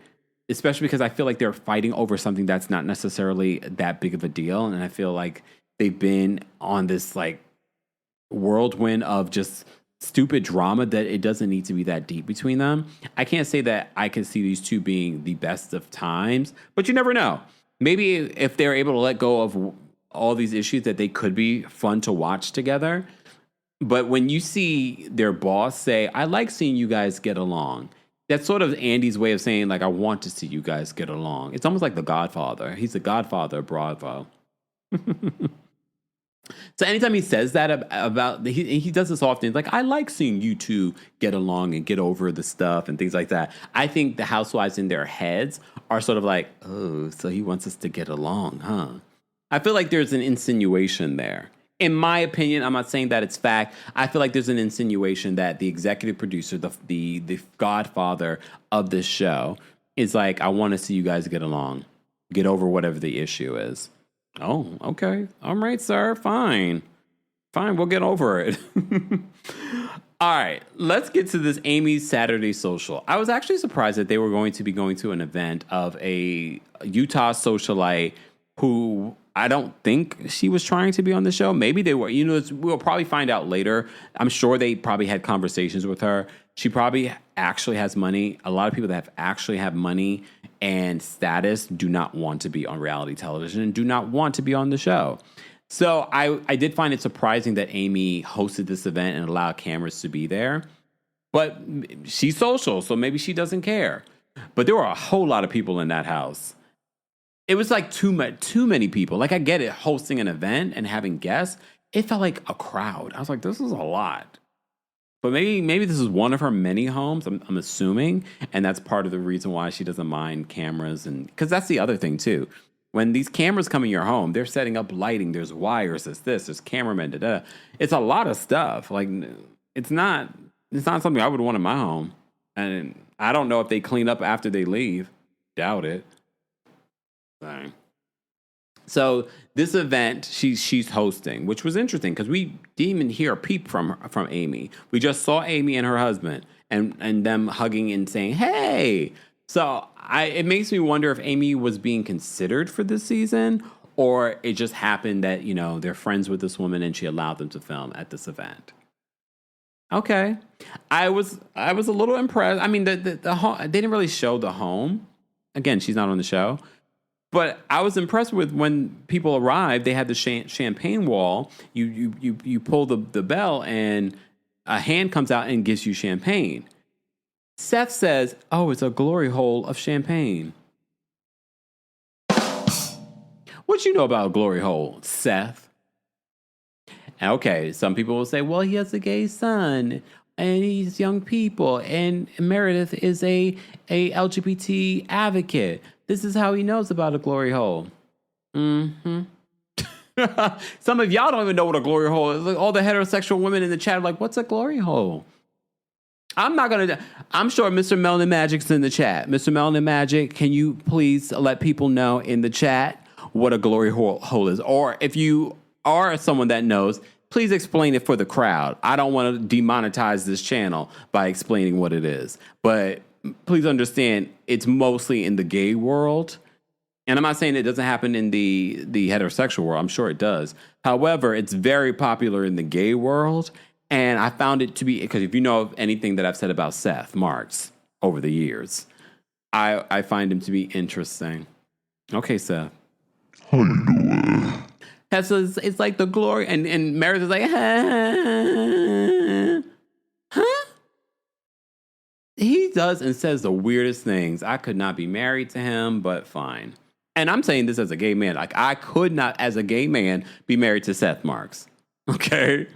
especially because I feel like they're fighting over something that's not necessarily that big of a deal. And I feel like they've been on this like whirlwind of just stupid drama that it doesn't need to be that deep between them. I can't say that I can see these two being the best of times, but you never know. Maybe if they're able to let go of all these issues, that they could be fun to watch together. But when you see their boss say, I like seeing you guys get along, that's sort of Andy's way of saying, like, I want to see you guys get along. It's almost like The Godfather. He's the Godfather of Bravo. So anytime he says that about he does this often. It's like, I like seeing you two get along and get over the stuff and things like that. I think the housewives in their heads are sort of like, oh, so he wants us to get along, huh? I feel like there's an insinuation there. In my opinion, I'm not saying that it's fact. I feel like there's an insinuation that the executive producer, the godfather of this show, is like, I want to see you guys get along, get over whatever the issue is. Oh, okay. All right, sir. Fine. We'll get over it. All right. Let's get to this Amy's Saturday Social. I was actually surprised that they were going to be going to an event of a Utah socialite who I don't think she was trying to be on the show. Maybe they were. We'll probably find out later. I'm sure they probably had conversations with her. She probably actually has money. A lot of people that actually have money and status do not want to be on reality television and do not want to be on the show. So I did find it surprising that Amy hosted this event and allowed cameras to be there. But she's social, so maybe she doesn't care. But there were a whole lot of people in that house. It was like too many people. Like, I get it, hosting an event and having guests. It felt like a crowd. I was like, this is a lot. But maybe this is one of her many homes, I'm assuming. And that's part of the reason why she doesn't mind cameras. And because that's the other thing, too. When these cameras come in your home, they're setting up lighting. There's wires, there's cameramen, da-da. It's a lot of stuff. Like, it's not something I would want in my home. And I don't know if they clean up after they leave. Doubt it. Sorry. So this event she's hosting, which was interesting because we didn't even hear a peep from Amy. We just saw Amy and her husband and them hugging and saying, hey. So it makes me wonder if Amy was being considered for this season, or it just happened that, they're friends with this woman and she allowed them to film at this event. Okay. I was a little impressed. I mean, the home, they didn't really show the home. Again, she's not on the show. But I was impressed with when people arrived, they had the champagne wall. You pull the bell and a hand comes out and gives you champagne. Seth says, oh, it's a glory hole of champagne. What you know about a glory hole, Seth? Okay, some people will say, well, he has a gay son and he's young people and Meredith is a LGBT advocate. This is how he knows about a glory hole. Mm-hmm. Some of y'all don't even know what a glory hole is. Like, all the heterosexual women in the chat are like, what's a glory hole? I'm sure Mr. Melanin Magic's in the chat. Mr. Melanin Magic, can you please let people know in the chat what a glory hole is? Or if you are someone that knows, please explain it for the crowd. I don't want to demonetize this channel by explaining what it is. But please understand, it's mostly in the gay world. And I'm not saying it doesn't happen in the heterosexual world. I'm sure it does. However, it's very popular in the gay world. And I found it to be, because if you know of anything that I've said about Seth Marks over the years, I find him to be interesting. Okay, Seth. How you doing? It's like the glory. And Meredith is like, huh? He does and says the weirdest things. I could not be married to him, but fine. And I'm saying this as a gay man. Like, I could not, as a gay man, be married to Seth Marks. Okay?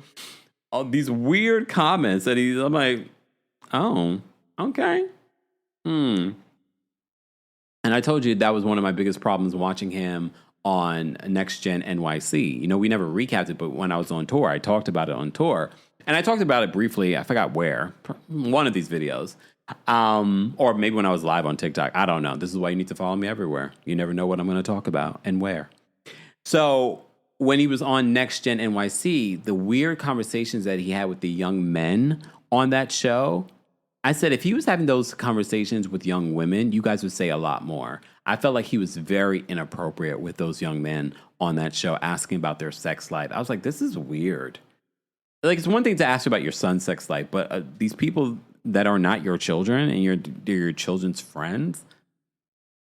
All these weird comments that I'm like, oh, okay. And I told you that was one of my biggest problems watching him on Next Gen NYC. We never recapped it, but when I was on tour, I talked about it on tour. And I talked about it briefly. I forgot where. One of these videos. Or maybe when I was live on TikTok. I don't know. This is why you need to follow me everywhere. You never know what I'm going to talk about and where. So when he was on Next Gen NYC, the weird conversations that he had with the young men on that show, I said, if he was having those conversations with young women, you guys would say a lot more. I felt like he was very inappropriate with those young men on that show, asking about their sex life. I was like, this is weird. Like, it's one thing to ask about your son's sex life, but these people that are not your children and they're your children's friends.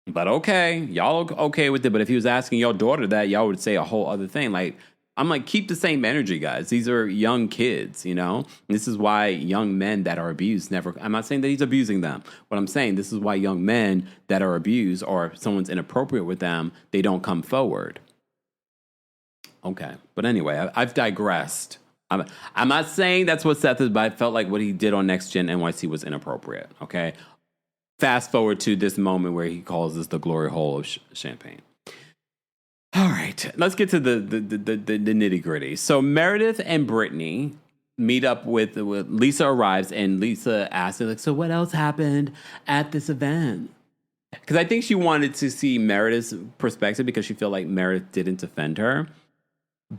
But okay, y'all okay with it. But if he was asking your daughter that, y'all would say a whole other thing. Like, I'm like, keep the same energy, guys. These are young kids, This is why young men that are abused I'm not saying that he's abusing them. But I'm saying this is why young men that are abused or if someone's inappropriate with them, they don't come forward. Okay. But anyway, I've digressed. I'm not saying that's what Seth is, but I felt like what he did on Next Gen NYC was inappropriate. Okay. Fast forward to this moment where he calls this the glory hole of champagne. All right, let's get to the nitty gritty. So Meredith and Brittany meet up with Lisa arrives, and Lisa asks her, like, so what else happened at this event? Because I think she wanted to see Meredith's perspective because she felt like Meredith didn't defend her.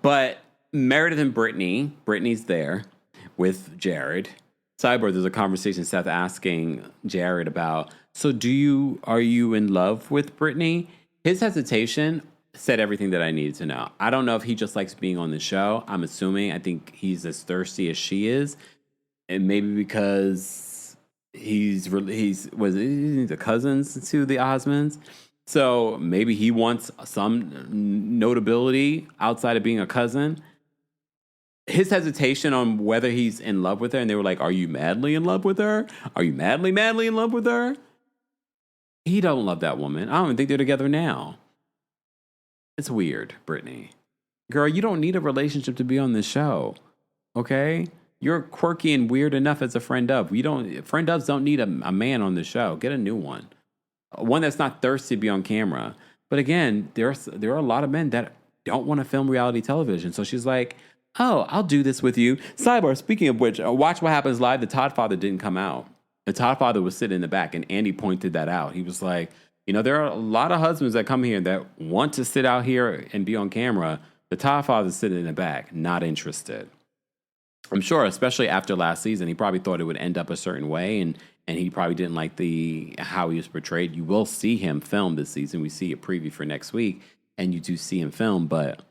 But Meredith and Brittany's there with Jared. Sidebar, there's a conversation, Seth asking Jared about, so are you in love with Brittany? His hesitation said everything that I needed to know. I don't know if he just likes being on the show. I'm assuming. I think he's as thirsty as she is, and maybe because he's the cousins to the Osmonds, so maybe he wants some notability outside of being a cousin. His hesitation on whether he's in love with her, and they were like, "Are you madly in love with her? Are you madly in love with her?" He don't love that woman. I don't even think they're together now. It's weird, Brittany. Girl, you don't need a relationship to be on this show. Okay? You're quirky and weird enough as a friend of. Friend ofs don't need a man on the show. Get a new one. One that's not thirsty to be on camera. But again, there are a lot of men that don't want to film reality television. So she's like, "Oh, I'll do this with you." Sidebar, speaking of which, Watch What Happens Live, the Todd father didn't come out. The Todd father was sitting in the back, and Andy pointed that out. He was like, there are a lot of husbands that come here that want to sit out here and be on camera. The Todd father's sitting in the back, not interested. I'm sure, especially after last season, he probably thought it would end up a certain way, and he probably didn't like how he was portrayed. You will see him film this season. We see a preview for next week, and you do see him film, but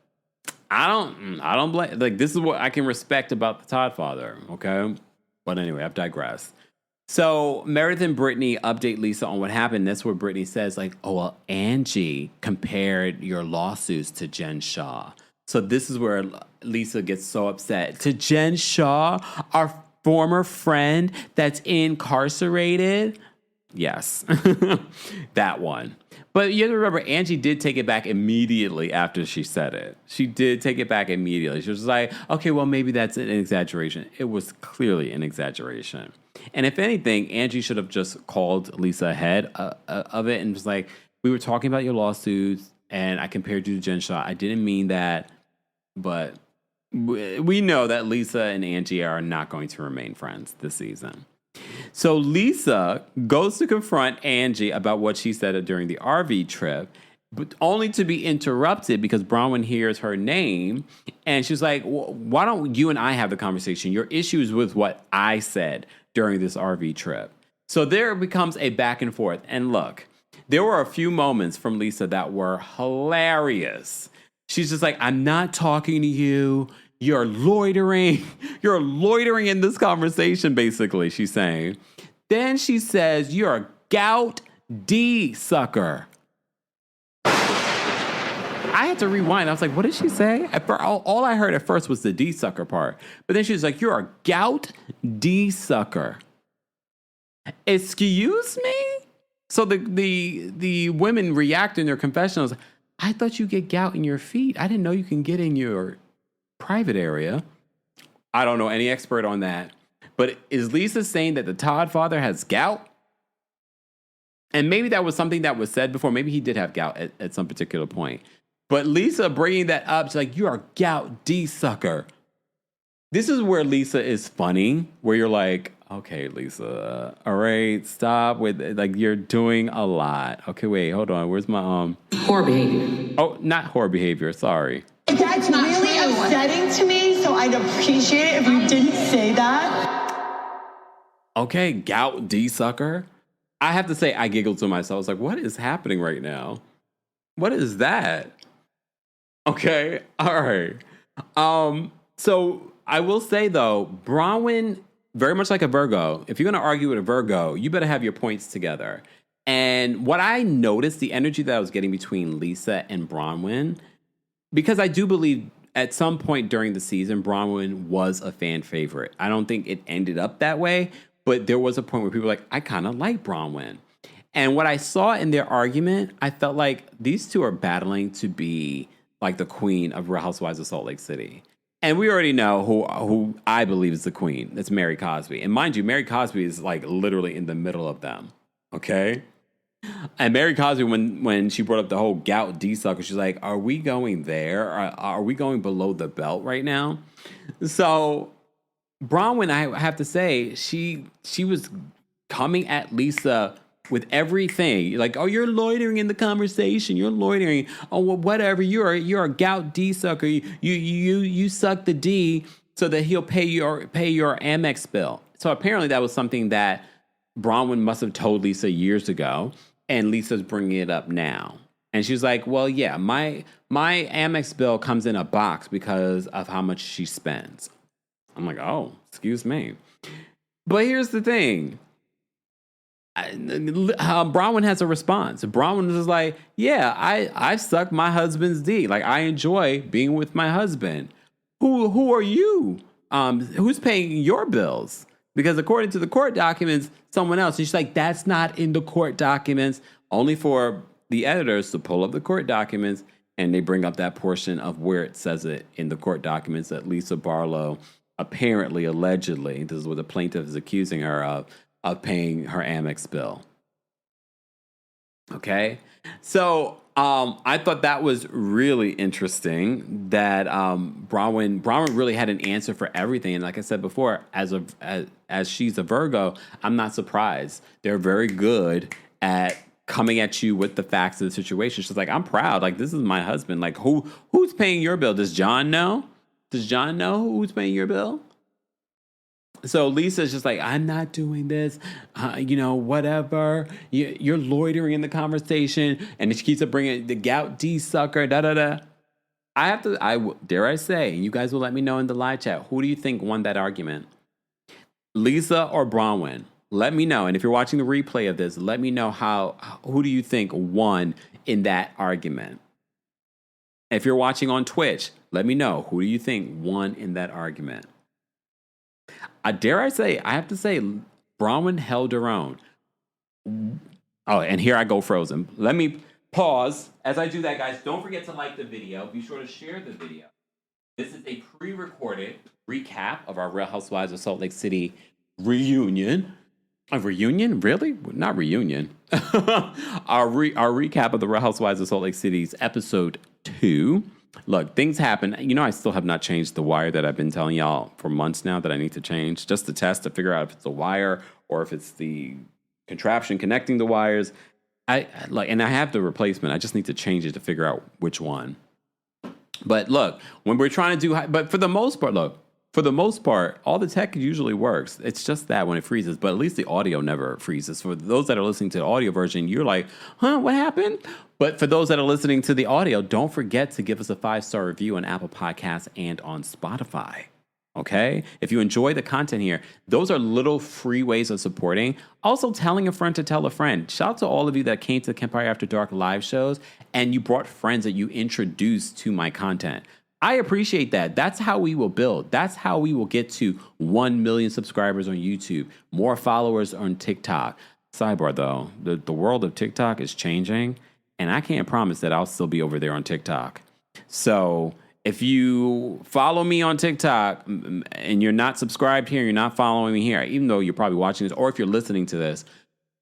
I don't blame. Like, this is what I can respect about the Todd father, okay? But anyway, I've digressed. So Meredith and Brittany update Lisa on what happened. That's where Brittany says, like, "Oh, well, Angie compared your lawsuits to Jen Shaw." So this is where Lisa gets so upset. To Jen Shaw, our former friend that's incarcerated? Yes, that one. But you have to remember, Angie did take it back immediately after she said it. She did take it back immediately. She was like, okay, well, maybe that's an exaggeration. It was clearly an exaggeration. And if anything, Angie should have just called Lisa ahead of it and was like, "We were talking about your lawsuits, and I compared you to Jen Shaw. I didn't mean that, but we know that Lisa and Angie are not going to remain friends this season." So Lisa goes to confront Angie about what she said during the RV trip, but only to be interrupted because Bronwyn hears her name. And she's like, "Why don't you and I have the conversation? Your issue is with what I said during this RV trip." So there becomes a back and forth. And look, there were a few moments from Lisa that were hilarious. She's just like, "I'm not talking to you. You're loitering. You're loitering in this conversation," basically, she's saying. Then she says, "You're a gout D sucker." I had to rewind. I was like, what did she say? All I heard at first was the D sucker part. But then she was like, "You're a gout D sucker." Excuse me? So the women react in their confessionals. "I thought you get gout in your feet. I didn't know you can get in your private area." I don't know any expert on that. But is Lisa saying that the Todd father has gout? And maybe that was something that was said before. Maybe he did have gout at some particular point. But Lisa bringing that up, she's like, "You're a gout D sucker." This is where Lisa is funny, where you're like, okay, Lisa, all right, stop with, like, you're doing a lot. Okay, wait, hold on. Where's my, Poor behavior. Oh, not whore behavior. Sorry. That's really upsetting to me, so I'd appreciate it if you didn't say that. Okay, gout D sucker. I have to say, I giggled to myself. I was like, what is happening right now? What is that? Okay, all right. So I will say, though, Bronwyn, very much like a Virgo, if you're going to argue with a Virgo, you better have your points together. And what I noticed, the energy that I was getting between Lisa and Bronwyn, because I do believe at some point during the season, Bronwyn was a fan favorite. I don't think it ended up that way, but there was a point where people were like, I kind of like Bronwyn. And what I saw in their argument, I felt like these two are battling to be like the queen of Real Housewives of Salt Lake City. And we already know who I believe is the queen. That's Mary Cosby. And mind you, Mary Cosby is like literally in the middle of them. Okay? And Mary Cosby, when she brought up the whole gout D-sucker, she's like, are we going there? Are we going below the belt right now? So Bronwyn, I have to say, she was coming at Lisa with everything. Like, oh, you're loitering in the conversation. You're loitering. Oh, well, whatever. You're a gout D sucker. You suck the D so that he'll pay your Amex bill. So apparently that was something that Bronwyn must have told Lisa years ago, and Lisa's bringing it up now. And she was like, well, yeah, my Amex bill comes in a box because of how much she spends. I'm like, oh, excuse me. But here's the thing. Bronwyn has a response. Bronwyn is like, yeah, I suck my husband's D. Like, I enjoy being with my husband. Who are you? Who's paying your bills? Because according to the court documents, someone else. And she's like, that's not in the court documents. Only for the editors to pull up the court documents, and they bring up that portion of where it says it in the court documents that Lisa Barlow apparently, allegedly, this is what the plaintiff is accusing her of paying her Amex bill. Okay? So I thought that was really interesting that Bronwyn really had an answer for everything. And like I said before, as she's a Virgo, I'm not surprised. They're very good at coming at you with the facts of the situation. She's like, I'm proud. Like, this is my husband. Like, who's paying your bill? Does John know? Does John know who's paying your bill? So Lisa's just like, I'm not doing this, whatever. You're loitering in the conversation. And she keeps bringing the gout D sucker, da-da-da. Dare I say, and you guys will let me know in the live chat, who do you think won that argument? Lisa or Bronwyn? Let me know. And if you're watching the replay of this, let me know who do you think won in that argument? If you're watching on Twitch, let me know. Who do you think won in that argument? I have to say, Bronwyn held her own. Oh, and here I go frozen. Let me pause. As I do that, guys, don't forget to like the video. Be sure to share the video. This is a pre-recorded recap of our Real Housewives of Salt Lake City reunion. A reunion? Really? Not reunion. Our recap of the Real Housewives of Salt Lake City's episode 2. Look, things happen. I still have not changed the wire that I've been telling y'all for months now that I need to change, just to test to figure out if it's a wire or if it's the contraption connecting the wires. And I have the replacement. I just need to change it to figure out which one. But look, when we're trying to but for the most part, all the tech usually works. It's just that when it freezes, but at least the audio never freezes. For those that are listening to the audio version, you're like, huh, what happened? But for those that are listening to the audio, don't forget to give us a 5-star review on Apple Podcasts and on Spotify. Okay? If you enjoy the content here, those are little free ways of supporting. Also, telling a friend to tell a friend. Shout out to all of you that came to the Kempire After Dark live shows and you brought friends that you introduced to my content. I appreciate that. That's how we will build. That's how we will get to 1 million subscribers on YouTube, more followers on TikTok. Sidebar, though, the world of TikTok is changing, and I can't promise that I'll still be over there on TikTok. So if you follow me on TikTok and you're not subscribed here, you're not following me here, even though you're probably watching this, or if you're listening to this,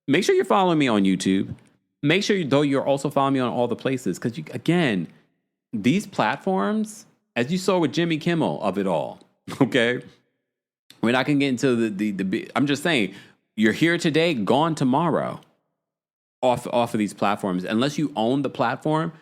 make sure you're following me on YouTube. Make sure, though, you're also following me on all the places, because, again, these platforms, as you saw with Jimmy Kimmel of it all, okay? We're not going to get into the I'm just saying, you're here today, gone tomorrow off of these platforms, unless you own the platform.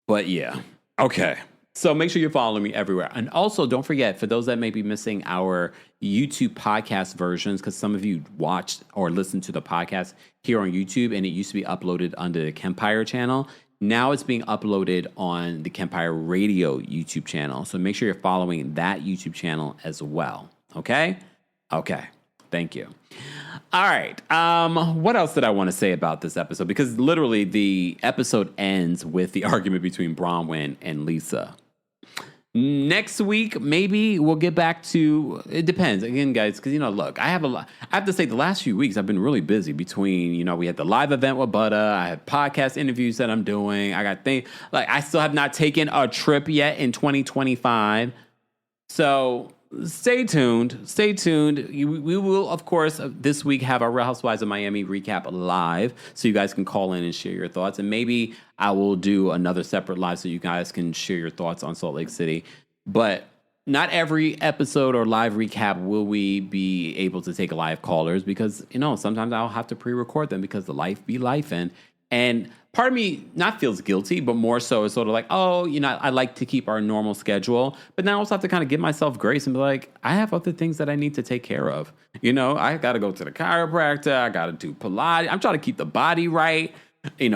But yeah, okay. So make sure you're following me everywhere. And also, don't forget, for those that may be missing our YouTube podcast versions, because some of you watched or listened to the podcast here on YouTube, and it used to be uploaded under the Kempire channel. Now it's being uploaded on the Kempire Radio YouTube channel. So make sure you're following that YouTube channel as well. Okay? Okay. Thank you. All right. What else did I want to say about this episode? Because literally the episode ends with the argument between Bronwyn and Lisa. Next week, maybe we'll get back to, it depends. Again, guys, because, look, I have to say the last few weeks I've been really busy between, we had the live event with Butter. I have podcast interviews that I'm doing. I got things, I still have not taken a trip yet in 2025. So stay tuned. Stay tuned. We will, of course, this week have our Real Housewives of Miami recap live, so you guys can call in and share your thoughts. And maybe I will do another separate live so you guys can share your thoughts on Salt Lake City. But not every episode or live recap will we be able to take live callers because, sometimes I'll have to pre-record them because the life be lifing. And part of me not feels guilty, but more so is sort of like, I like to keep our normal schedule. But now I also have to kind of give myself grace and be like, I have other things that I need to take care of. I got to go to the chiropractor. I got to do Pilates. I'm trying to keep the body right.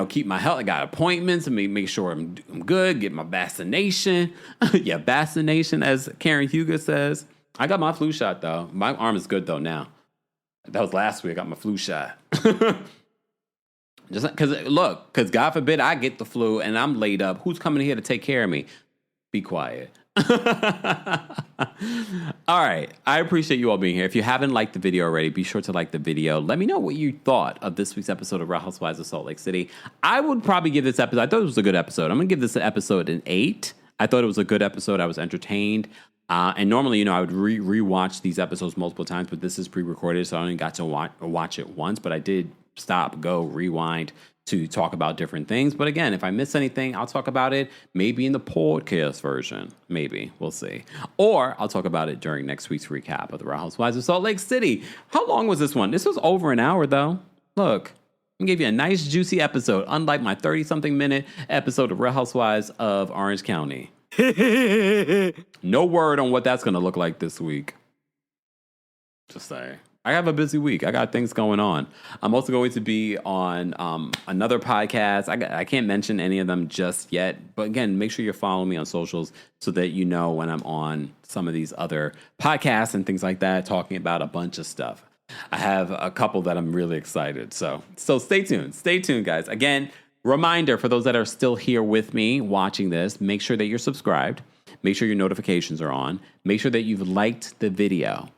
keep my health. I got appointments and make sure I'm good, get my vaccination. Yeah, vaccination, as Karen Huger says. I got my flu shot, though. My arm is good, though, now. That was last week. I got my flu shot. Just because God forbid I get the flu and I'm laid up. Who's coming here to take care of me? Be quiet. All right. I appreciate you all being here. If you haven't liked the video already, be sure to like the video. Let me know what you thought of this week's episode of Real Housewives of Salt Lake City. I would probably give this episode, I thought it was a good episode. I'm going to give this episode an 8. I thought it was a good episode. I was entertained. And normally, I would rewatch these episodes multiple times, but this is pre-recorded, so I only got to watch it once. But I did go, rewind to talk about different things. But again, if I miss anything, I'll talk about it maybe in the podcast version. Maybe. We'll see. Or I'll talk about it during next week's recap of the Real Housewives of Salt Lake City. How long was this one? This was over an hour, though. Look, I'm going to give you a nice, juicy episode, unlike my 30-something minute episode of Real Housewives of Orange County. No word on what that's going to look like this week. Just saying. I have a busy week. I got things going on. I'm also going to be on another podcast. I can't mention any of them just yet. But again, make sure you're following me on socials so that you know when I'm on some of these other podcasts and things like that, talking about a bunch of stuff. I have a couple that I'm really excited. So stay tuned. Stay tuned, guys. Again, reminder for those that are still here with me watching this, make sure that you're subscribed. Make sure your notifications are on. Make sure that you've liked the video.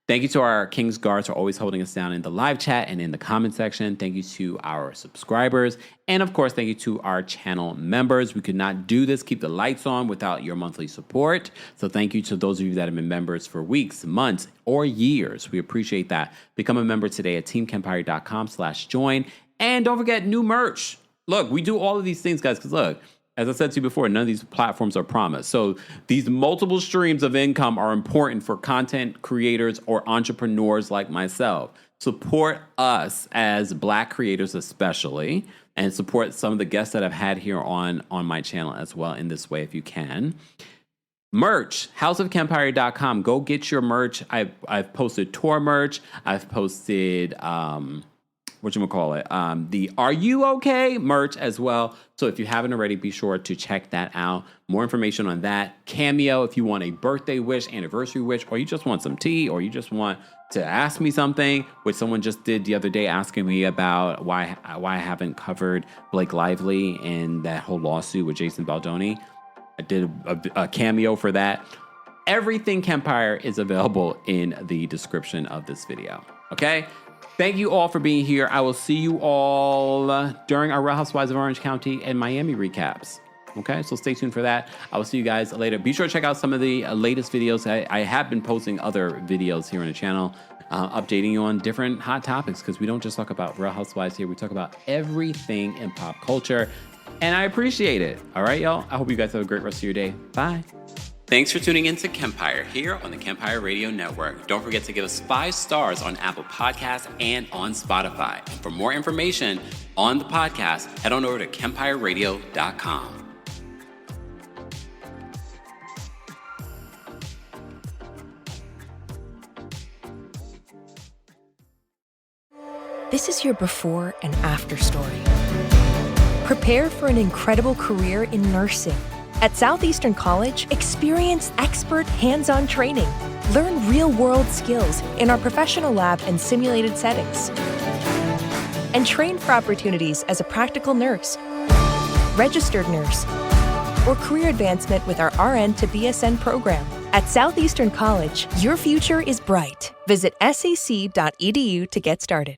Thank you to our King's Guards for always holding us down in the live chat and in the comment section. Thank you to our subscribers. And of course, thank you to our channel members. We could not do this, keep the lights on without your monthly support. So thank you to those of you that have been members for weeks, months, or years. We appreciate that. Become a member today at TheKempire.com/join. And don't forget new merch. Look, we do all of these things, guys, because look, as I said to you before, none of these platforms are promised. So these multiple streams of income are important for content creators or entrepreneurs like myself. Support us as Black creators especially, and support some of the guests that I've had here on my channel as well in this way if you can. Merch, houseofkempire.com. Go get your merch. I've posted tour merch. I've posted the Are You Okay merch as well. So if you haven't already, be sure to check that out. More information on that. CAMEO, if you want a birthday wish, anniversary wish, or you just want some tea, or you just want to ask me something, which someone just did the other day asking me about why I haven't covered Blake Lively and that whole lawsuit with Jason Baldoni. I did a cameo for that. Everything Kempire is available in the description of this video. Okay? Thank you all for being here. I will see you all during our Real Housewives of Orange County and Miami recaps. Okay, so stay tuned for that. I will see you guys later. Be sure to check out some of the latest videos. I have been posting other videos here on the channel, updating you on different hot topics, because we don't just talk about Real Housewives here. We talk about everything in pop culture, and I appreciate it. All right, y'all. I hope you guys have a great rest of your day. Bye. Thanks for tuning in to Kempire here on the Kempire Radio Network. Don't forget to give us 5 stars on Apple Podcasts and on Spotify. And for more information on the podcast, head on over to KempireRadio.com. This is your before and after story. Prepare for an incredible career in nursing. At Southeastern College, experience expert hands-on training. Learn real-world skills in our professional lab and simulated settings. And train for opportunities as a practical nurse, registered nurse, or career advancement with our RN to BSN program. At Southeastern College, your future is bright. Visit sac.edu to get started.